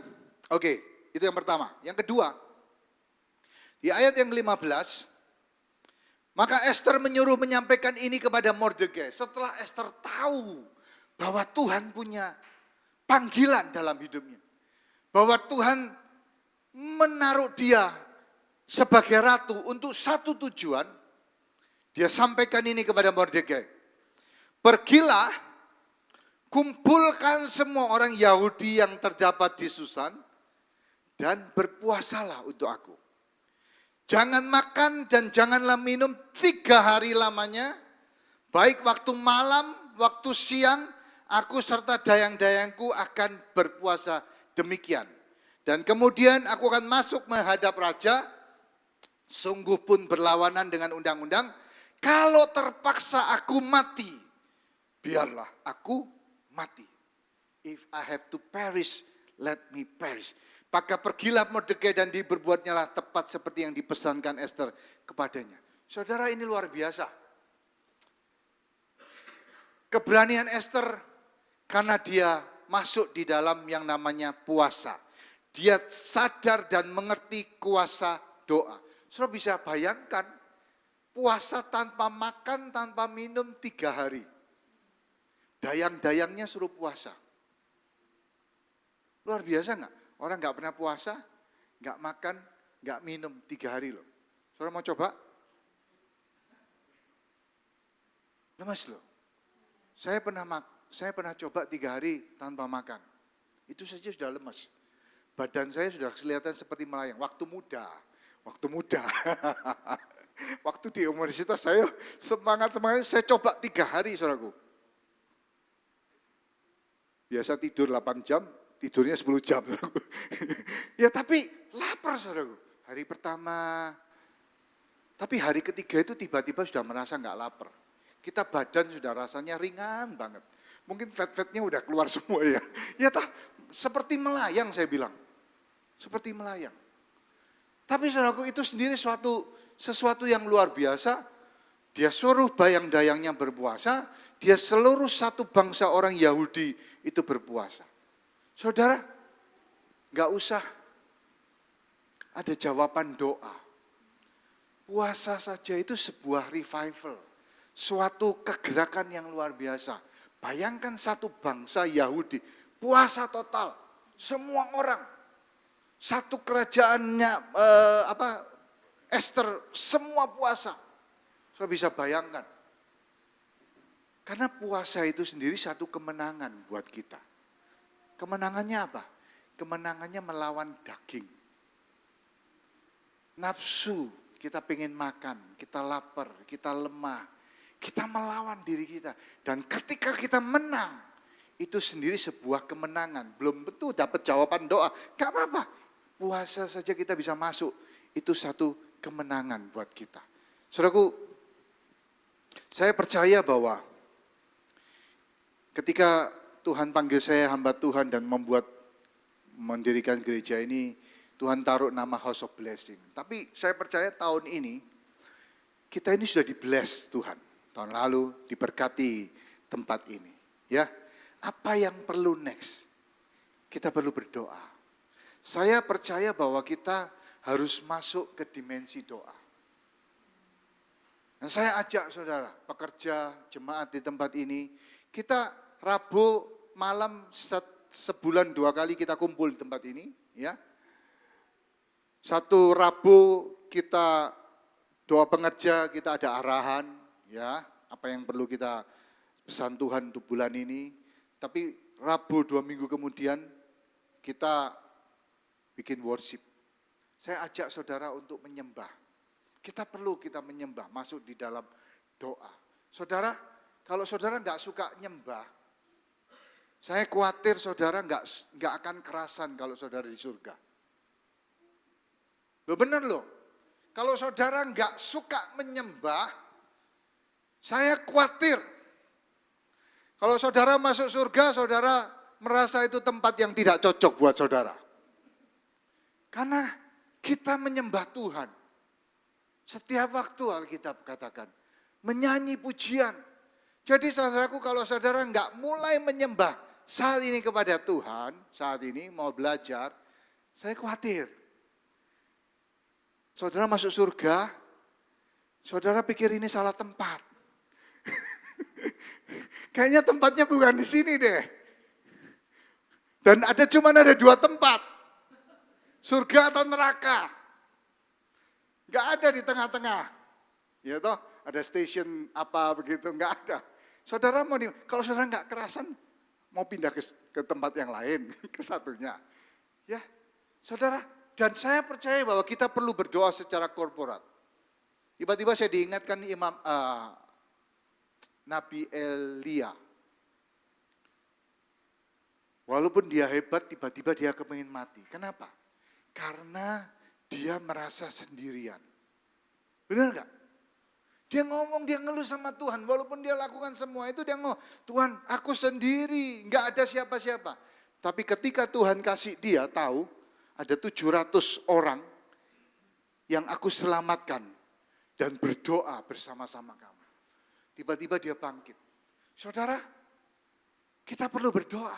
Oke, itu yang pertama. Yang kedua, di ayat yang 15, maka Esther menyuruh menyampaikan ini kepada Mordekai. Setelah Esther tahu bahwa Tuhan punya panggilan dalam hidupnya. Bahwa Tuhan menaruh dia sebagai ratu untuk satu tujuan, dia sampaikan ini kepada Mordekai. Pergilah, kumpulkan semua orang Yahudi yang terdapat di Susan dan berpuasalah untuk aku. Jangan makan dan janganlah minum 3 hari lamanya, baik waktu malam, waktu siang, aku serta dayang-dayangku akan berpuasa demikian. Dan kemudian aku akan masuk menghadap raja, sungguh pun berlawanan dengan undang-undang. Kalau terpaksa aku mati, biarlah aku mati. If I have to perish, let me perish. Maka pergilah Mordekai dan diberbuatnya lah tepat seperti yang dipesankan Esther kepadanya. Saudara, ini luar biasa. Keberanian Esther karena dia masuk di dalam yang namanya puasa. Dia sadar dan mengerti kuasa doa. Saudara bisa bayangkan puasa tanpa makan, tanpa minum 3 hari. dayang-dayangnya suruh puasa. Luar biasa nggak? Orang nggak pernah puasa, nggak makan, nggak minum 3 hari loh. Saudara mau coba? Lemas loh. Saya pernah coba 3 hari tanpa makan. Itu saja sudah lemas. Badan saya sudah kelihatan seperti melayang. Waktu muda. Waktu di universitas saya semangat, saya coba 3 hari, saudaraku. Biasa tidur 8 jam, tidurnya 10 jam. Ya tapi lapar, saudaraku. Hari pertama, tapi hari ketiga itu tiba-tiba sudah merasa nggak lapar. Kita badan sudah rasanya ringan banget. Mungkin fat-fatnya udah keluar semua ya. Ya seperti melayang saya bilang. Seperti melayang. Tapi saudaraku itu sendiri sesuatu yang luar biasa. Dia suruh dayang-dayangnya berpuasa. Dia seluruh satu bangsa orang Yahudi itu berpuasa. Saudara, gak usah ada jawaban doa. Puasa saja itu sebuah revival. Suatu kegerakan yang luar biasa. Bayangkan satu bangsa Yahudi, puasa total. Semua orang. Satu kerajaannya, Esther, semua puasa. Saudara bisa bayangkan. Karena puasa itu sendiri satu kemenangan buat kita. Kemenangannya apa? Kemenangannya melawan daging. Nafsu, kita pengen makan, kita lapar, kita lemah. Kita melawan diri kita. Dan ketika kita menang, itu sendiri sebuah kemenangan. Belum tentu dapat jawaban doa. Gak apa-apa. Puasa saja kita bisa masuk. Itu satu kemenangan buat kita. Saudaraku, saya percaya bahwa ketika Tuhan panggil saya hamba Tuhan dan mendirikan gereja ini, Tuhan taruh nama House of Blessing. Tapi saya percaya tahun ini, kita ini sudah di-bless Tuhan. Tahun lalu diberkati tempat ini. Ya, apa yang perlu next? Kita perlu berdoa. Saya percaya bahwa kita harus masuk ke dimensi doa. Dan saya ajak saudara, pekerja, jemaat di tempat ini, kita Rabu malam sebulan 2 kali kita kumpul di tempat ini. Ya, satu Rabu kita doa pengerja, kita ada arahan. Ya, apa yang perlu kita pesan Tuhan untuk bulan ini. Tapi Rabu 2 minggu kemudian kita bikin worship. Saya ajak saudara untuk menyembah. Kita menyembah, masuk di dalam doa. Saudara, kalau saudara nggak suka nyembah, saya khawatir saudara nggak akan kerasan kalau saudara di surga. Loh benar loh, kalau saudara nggak suka menyembah, saya khawatir. Kalau saudara masuk surga, saudara merasa itu tempat yang tidak cocok buat saudara. Karena kita menyembah Tuhan. Setiap waktu Alkitab katakan, menyanyi pujian. Jadi saudaraku, kalau saudara nggak mulai menyembah saat ini kepada Tuhan, saat ini mau belajar, saya khawatir. Saudara masuk surga, saudara pikir ini salah tempat. Kayaknya tempatnya bukan di sini deh. Dan cuma ada 2 tempat. Surga atau neraka. Gak ada di tengah-tengah. Ya toh, ada station apa begitu, gak ada. Saudara kalau saudara gak kerasan, mau pindah ke tempat yang lain, ke satunya. Ya, saudara, dan saya percaya bahwa kita perlu berdoa secara korporat. Tiba-tiba saya diingatkan Nabi Elia. Walaupun dia hebat, tiba-tiba dia kepingin mati. Kenapa? Karena dia merasa sendirian. Benar gak? Dia ngomong, dia ngeluh sama Tuhan. Walaupun dia lakukan semua itu, dia ngomong, Tuhan aku sendiri, gak ada siapa-siapa. Tapi ketika Tuhan kasih dia tahu, ada 700 orang yang aku selamatkan dan berdoa bersama-sama kamu. Tiba-tiba dia bangkit. Saudara, kita perlu berdoa.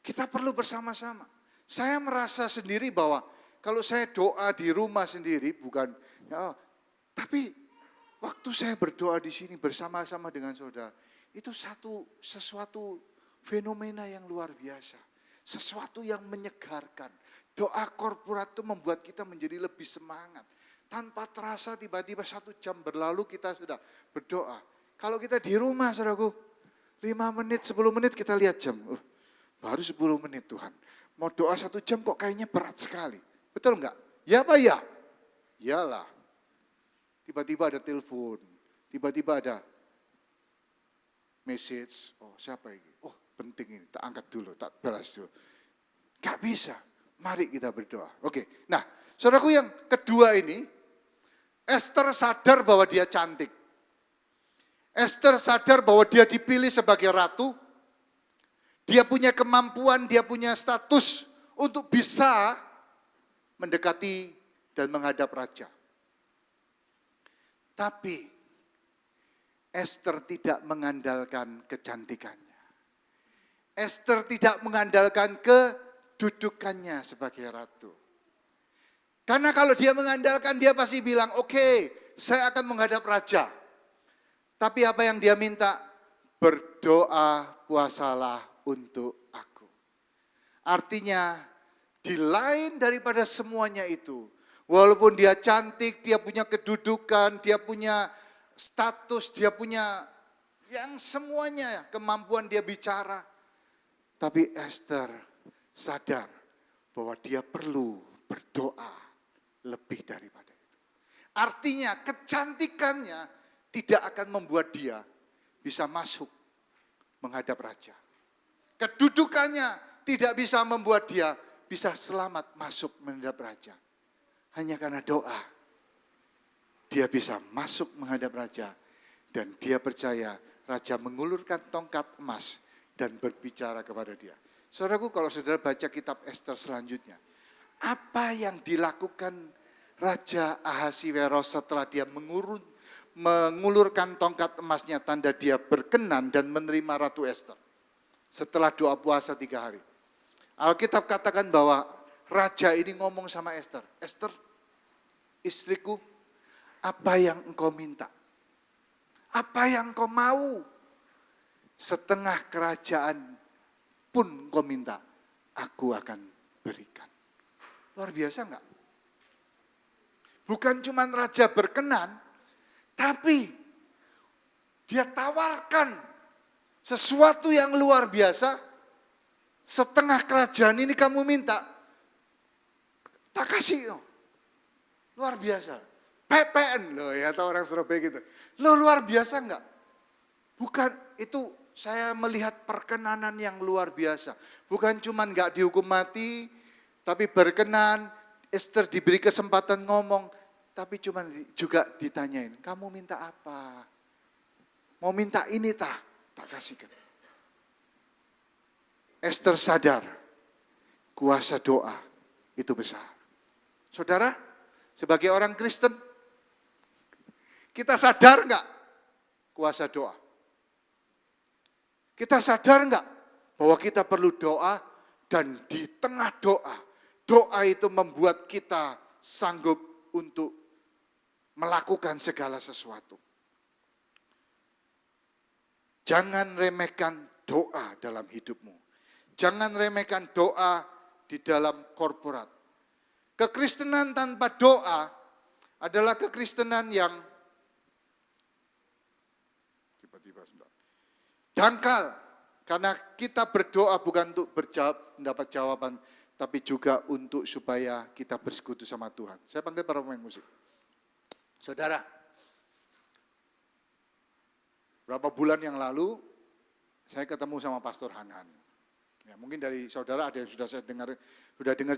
Kita perlu bersama-sama. Saya merasa sendiri bahwa kalau saya doa di rumah sendiri, tapi waktu saya berdoa di sini bersama-sama dengan saudara, Itu sesuatu fenomena yang luar biasa. Sesuatu yang menyegarkan. Doa korporat itu membuat kita menjadi lebih semangat. Tanpa terasa tiba-tiba 1 jam berlalu kita sudah berdoa. Kalau kita di rumah saudaraku, 5 menit, 10 menit kita lihat jam. Baru 10 menit Tuhan. Mau doa 1 jam kok kayaknya berat sekali. Betul enggak? Ya apa ya? Iyalah. Tiba-tiba ada telepon. Tiba-tiba ada message. Oh siapa ini? Oh penting ini. Tak angkat dulu, tak balas dulu. Gak bisa. Mari kita berdoa. Oke. Nah saudaraku yang kedua ini. Esther sadar bahwa dia cantik. Esther sadar bahwa dia dipilih sebagai ratu. Dia punya kemampuan, dia punya status untuk bisa mendekati dan menghadap raja. Tapi Esther tidak mengandalkan kecantikannya. Esther tidak mengandalkan kedudukannya sebagai ratu. Karena kalau dia mengandalkan, dia pasti bilang, oke, saya akan menghadap raja. Tapi apa yang dia minta? Berdoa, puasalah untuk aku. Artinya, di lain daripada semuanya itu, walaupun dia cantik, dia punya kedudukan, dia punya status, dia punya yang semuanya, kemampuan dia bicara. Tapi Esther sadar bahwa dia perlu berdoa lebih daripada itu. Artinya kecantikannya tidak akan membuat dia bisa masuk menghadap raja. Kedudukannya tidak bisa membuat dia bisa selamat masuk menghadap raja. Hanya karena doa, dia bisa masuk menghadap raja. Dan dia percaya raja mengulurkan tongkat emas dan berbicara kepada dia. Saudaraku, kalau saudara baca kitab Esther selanjutnya, apa yang dilakukan Raja Ahasiweros setelah dia mengulurkan tongkat emasnya, tanda dia berkenan dan menerima Ratu Esther. Setelah doa puasa 3 hari. Alkitab katakan bahwa raja ini ngomong sama Esther. Esther, istriku, apa yang engkau minta? Apa yang engkau mau? Setengah kerajaan pun engkau minta, aku akan berikan. Luar biasa enggak? Bukan cuma raja berkenan, tapi dia tawarkan sesuatu yang luar biasa. Setengah kerajaan ini kamu minta, tak kasih. Luar biasa. PPN loh ya, atau orang Surabaya gitu. Loh luar biasa enggak? Bukan, itu saya melihat perkenanan yang luar biasa. Bukan cuma enggak dihukum mati, tapi berkenan, Esther diberi kesempatan ngomong, tapi cuma juga ditanyain, kamu minta apa? Mau minta ini tak kasihkan. Esther sadar, kuasa doa itu besar. Saudara, sebagai orang Kristen, kita sadar enggak kuasa doa? Kita sadar enggak bahwa kita perlu doa, dan di tengah doa, doa itu membuat kita sanggup untuk melakukan segala sesuatu. Jangan remehkan doa dalam hidupmu. Jangan remehkan doa di dalam korporat. Kekristenan tanpa doa adalah kekristenan yang tiba-tiba dangkal. Karena kita berdoa bukan untuk mendapat jawaban, tapi juga untuk supaya kita bersekutu sama Tuhan. Saya panggil para pemain musik. Saudara, berapa bulan yang lalu saya ketemu sama Pastor Hanan. Ya, mungkin dari saudara ada yang sudah dengar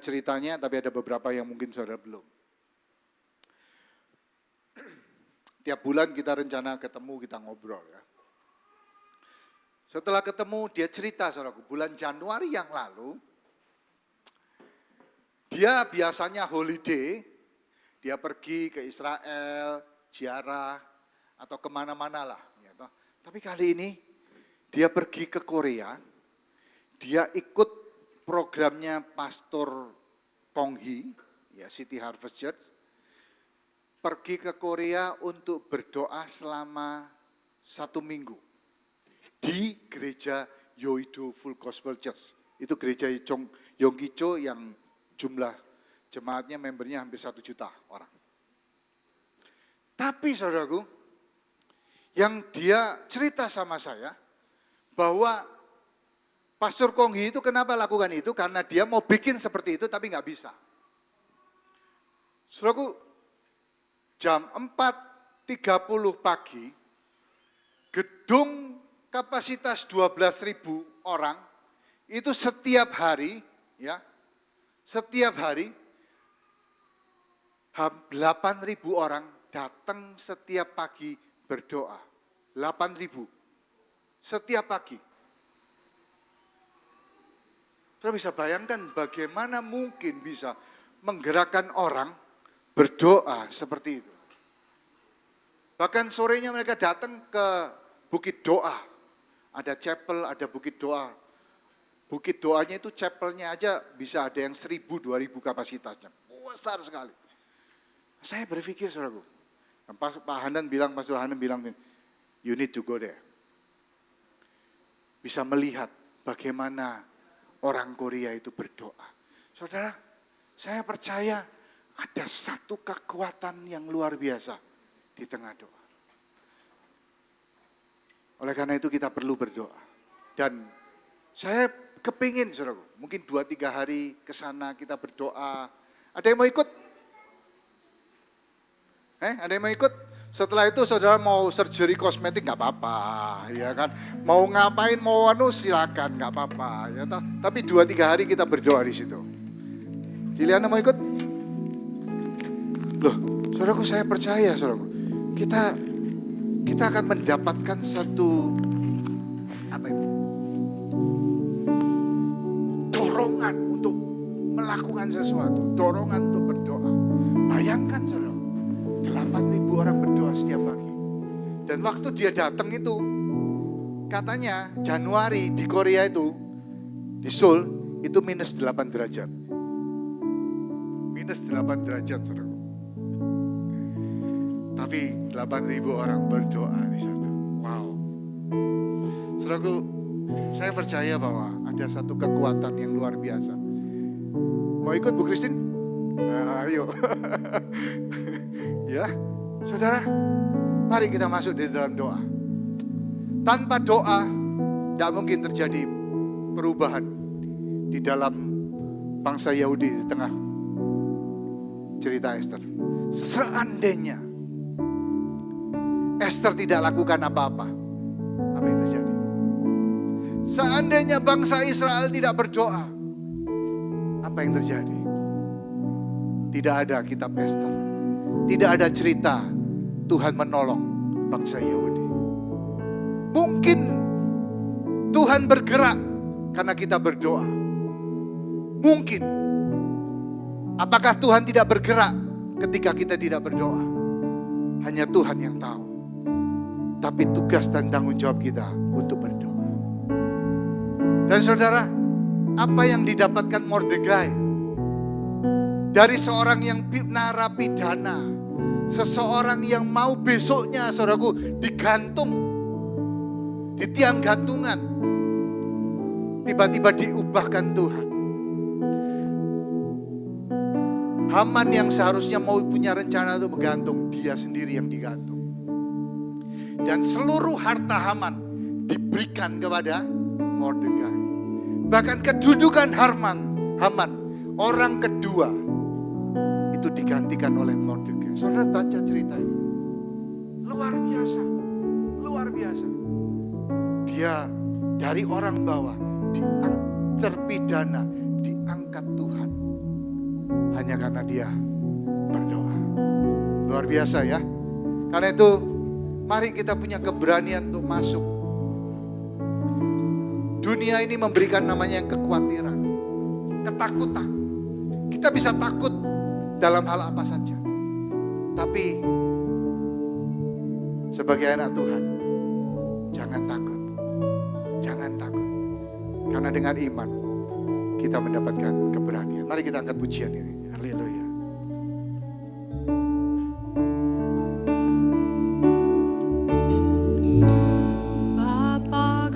ceritanya, tapi ada beberapa yang mungkin saudara belum. Tiap bulan kita rencana ketemu, kita ngobrol ya. Setelah ketemu dia cerita saudaraku, bulan Januari yang lalu, dia biasanya holiday, dia pergi ke Israel, ziarah, atau kemana-mana lah. Gitu. Tapi kali ini dia pergi ke Korea, dia ikut programnya Pastor Kong Hee, ya City Harvest Church, pergi ke Korea untuk berdoa selama 1 minggu. di gereja Yoido Full Gospel Church. Itu gereja Yongkicho yang jumlah jemaatnya, membernya hampir 1 juta orang. Tapi saudaraku, yang dia cerita sama saya, bahwa Pastor Konghi itu kenapa lakukan itu? Karena dia mau bikin seperti itu tapi nggak bisa. Saudaraku, jam 4.30 pagi, gedung kapasitas 12.000 orang, itu setiap hari, 8.000 orang datang setiap pagi berdoa. 8.000 setiap pagi. Saudara bisa bayangkan bagaimana mungkin bisa menggerakkan orang berdoa seperti itu. Bahkan sorenya mereka datang ke Bukit Doa. Ada chapel, ada Bukit Doa. Bukit Doanya itu chapelnya aja bisa ada yang 1.000-2.000 kapasitasnya. Besar sekali. Saya berpikir saudaraku, Pak Hanan bilang, Pastor Hanan bilang, you need to go there. Bisa melihat bagaimana orang Korea itu berdoa. Saudara, saya percaya ada satu kekuatan yang luar biasa di tengah doa. Oleh karena itu kita perlu berdoa. Dan saya kepingin, saudaraku, mungkin 2-3 hari ke sana kita berdoa. Ada yang mau ikut? Ada yang mau ikut? Setelah itu saudara mau surgery kosmetik nggak apa-apa, ya kan? Mau ngapain, mau silakan, nggak apa-apa, ya toh. Tapi 2-3 hari kita berdoa di situ. Ciliana mau ikut? Loh, saudaraku, saya percaya, saudaraku, kita akan mendapatkan satu dorongan untuk melakukan sesuatu, dorongan untuk berdoa. Bayangkan, saudara. 8.000 orang berdoa setiap pagi. Dan waktu dia datang itu, katanya Januari di Korea itu, di Seoul, itu minus 8 derajat. Minus 8 derajat, saudara. Tapi 8.000 orang berdoa di sana. Wow. Saudaraku, saya percaya bahwa ada satu kekuatan yang luar biasa. Mau ikut Bu Christine? Nah, ayo. Ya, saudara, mari kita masuk di dalam doa. Tanpa doa, tidak mungkin terjadi perubahan di dalam bangsa Yahudi di tengah cerita Esther. Seandainya Esther tidak lakukan apa-apa, apa yang terjadi? Seandainya bangsa Israel tidak berdoa, apa yang terjadi? Tidak ada kitab Esther. Tidak ada cerita Tuhan menolong bangsa Yahudi. Mungkin Tuhan bergerak karena kita berdoa. Mungkin. Apakah Tuhan tidak bergerak ketika kita tidak berdoa? Hanya Tuhan yang tahu. Tapi tugas dan tanggung jawab kita untuk berdoa. Dan saudara, apa yang didapatkan Mordekai dari seorang yang narapidana, seseorang yang mau besoknya, saudaraku, digantung di tiang gantungan, tiba-tiba diubahkan Tuhan. Haman yang seharusnya mau punya rencana untuk menggantung, dia sendiri yang digantung. Dan seluruh harta Haman diberikan kepada Mordekai. Bahkan kedudukan Haman, orang kedua, itu digantikan oleh Mordekai. Saudara baca cerita ini. Luar biasa. Luar biasa. Dia dari orang bawah, terpidana, diangkat Tuhan. Hanya karena dia berdoa. Luar biasa ya. Karena itu, mari kita punya keberanian untuk masuk. Dunia ini memberikan namanya kekhawatiran, ketakutan. Kita bisa takut dalam hal apa saja. Tapi sebagai anak Tuhan, jangan takut. Jangan takut. Karena dengan iman kita mendapatkan keberanian. Mari kita angkat pujian ini. Haleluya. Bapa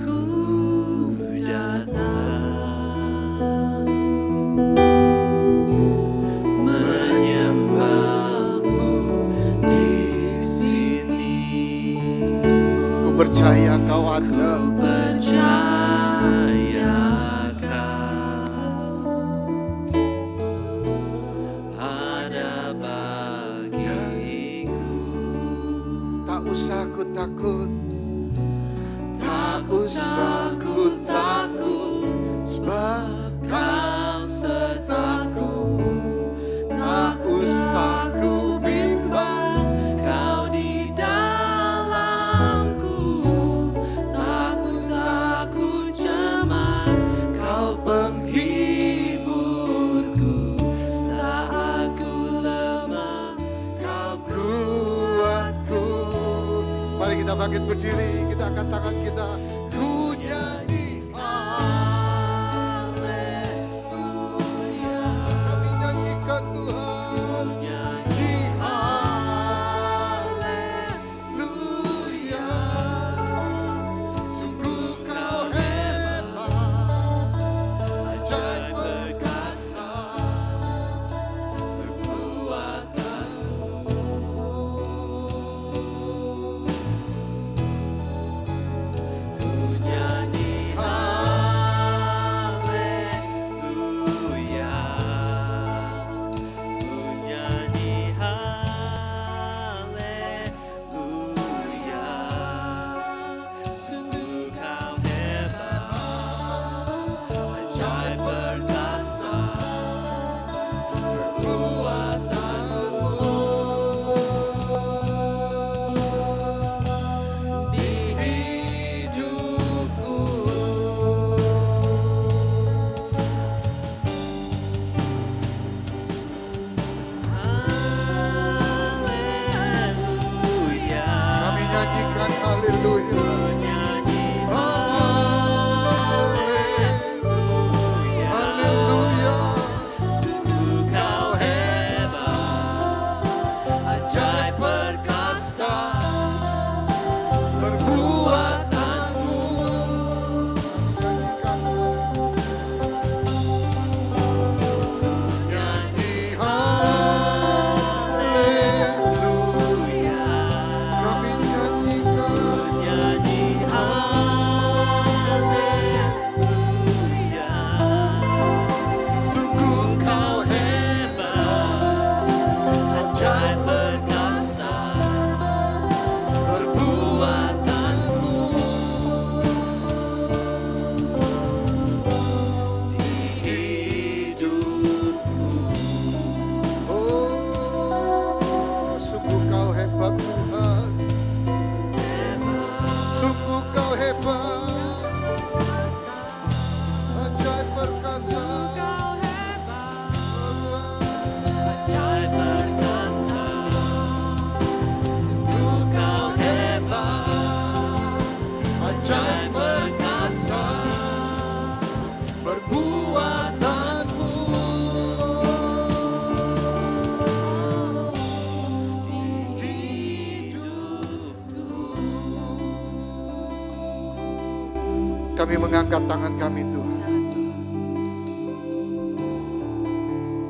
mengangkat tangan kami Tuhan.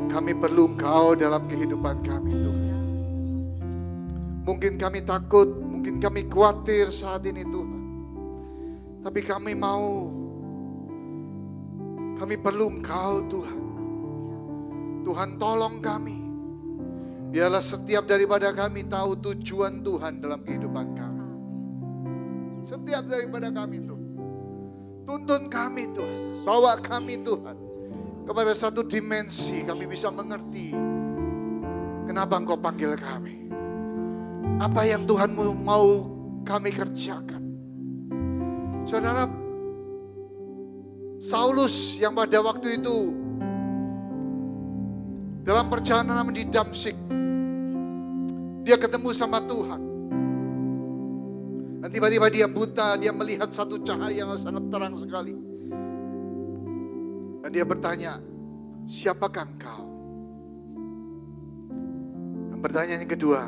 Kami perlu Engkau dalam kehidupan kami Tuhan. Mungkin kami takut, mungkin kami khawatir saat ini Tuhan. Tapi kami perlu Engkau Tuhan. Tuhan tolong kami. Biarlah setiap daripada kami tahu tujuan Tuhan dalam kehidupan kami. Setiap daripada kami Tuhan. Tuntun kami Tuhan. Bawa kami Tuhan kepada satu dimensi kami bisa mengerti kenapa Engkau panggil kami. Apa yang Tuhan mau kami kerjakan. Saudara, Saulus yang pada waktu itu dalam perjalanan di Damsyik, dia ketemu sama Tuhan. Dan tiba-tiba dia buta, dia melihat satu cahaya yang sangat terang sekali. Dan dia bertanya, siapakah engkau? Dan pertanyaan yang kedua,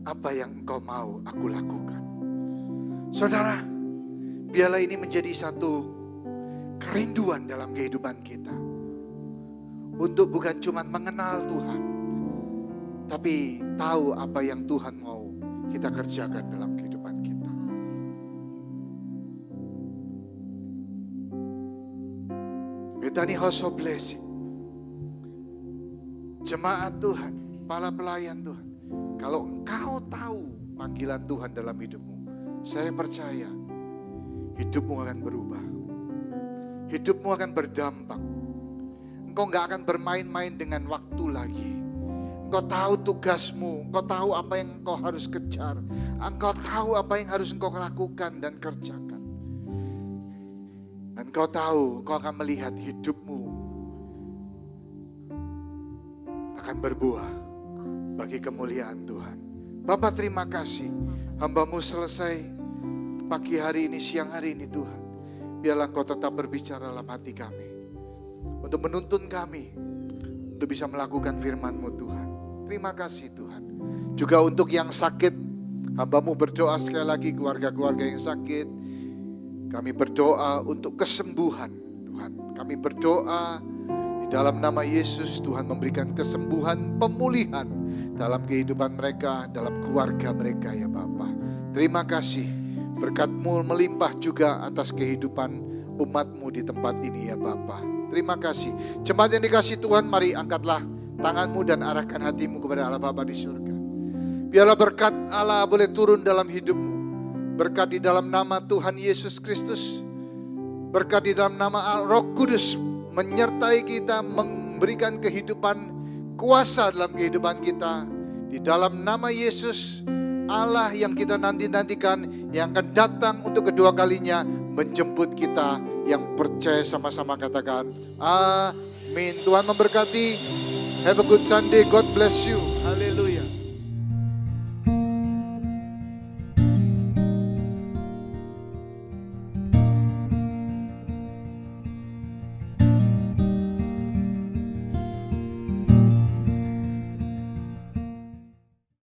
apa yang engkau mau aku lakukan? Saudara, biarlah ini menjadi satu kerinduan dalam kehidupan kita. Untuk bukan cuma mengenal Tuhan, tapi tahu apa yang Tuhan mau kita kerjakan dalam kehidupan kita. Bethany House of Blessing, jemaat Tuhan, para pelayan Tuhan. Kalau engkau tahu panggilan Tuhan dalam hidupmu, saya percaya hidupmu akan berubah. Hidupmu akan berdampak. Engkau gak akan bermain-main dengan waktu lagi. Engkau tahu tugasmu, engkau tahu apa yang engkau harus kejar. Engkau tahu apa yang harus engkau lakukan dan kerjakan. Dan engkau tahu, engkau akan melihat hidupmu akan berbuah bagi kemuliaan Tuhan. Bapa, terima kasih. Hamba-Mu selesai pagi hari ini, siang hari ini Tuhan. Biarlah Engkau tetap berbicara dalam hati kami. Untuk menuntun kami untuk bisa melakukan firman-Mu Tuhan. Terima kasih Tuhan. Juga untuk yang sakit, hamba-Mu berdoa sekali lagi keluarga-keluarga yang sakit. Kami berdoa untuk kesembuhan Tuhan. Kami berdoa di dalam nama Yesus, Tuhan memberikan kesembuhan, pemulihan dalam kehidupan mereka, dalam keluarga mereka ya Bapa. Terima kasih. Berkat-Mu melimpah juga atas kehidupan umat-Mu di tempat ini ya Bapa. Terima kasih. Jemaat yang dikasih Tuhan, mari angkatlah tangan-Mu dan arahkan hatimu kepada Allah Bapa di surga. Biarlah berkat Allah boleh turun dalam hidupmu. Berkat di dalam nama Tuhan Yesus Kristus. Berkat di dalam nama Roh Kudus menyertai kita, memberikan kehidupan, kuasa dalam kehidupan kita. Di dalam nama Yesus, Allah yang kita nanti-nantikan, yang akan datang untuk kedua kalinya menjemput kita. Yang percaya sama-sama katakan amin. Tuhan memberkati. Have a good Sunday. God bless you. Haleluya.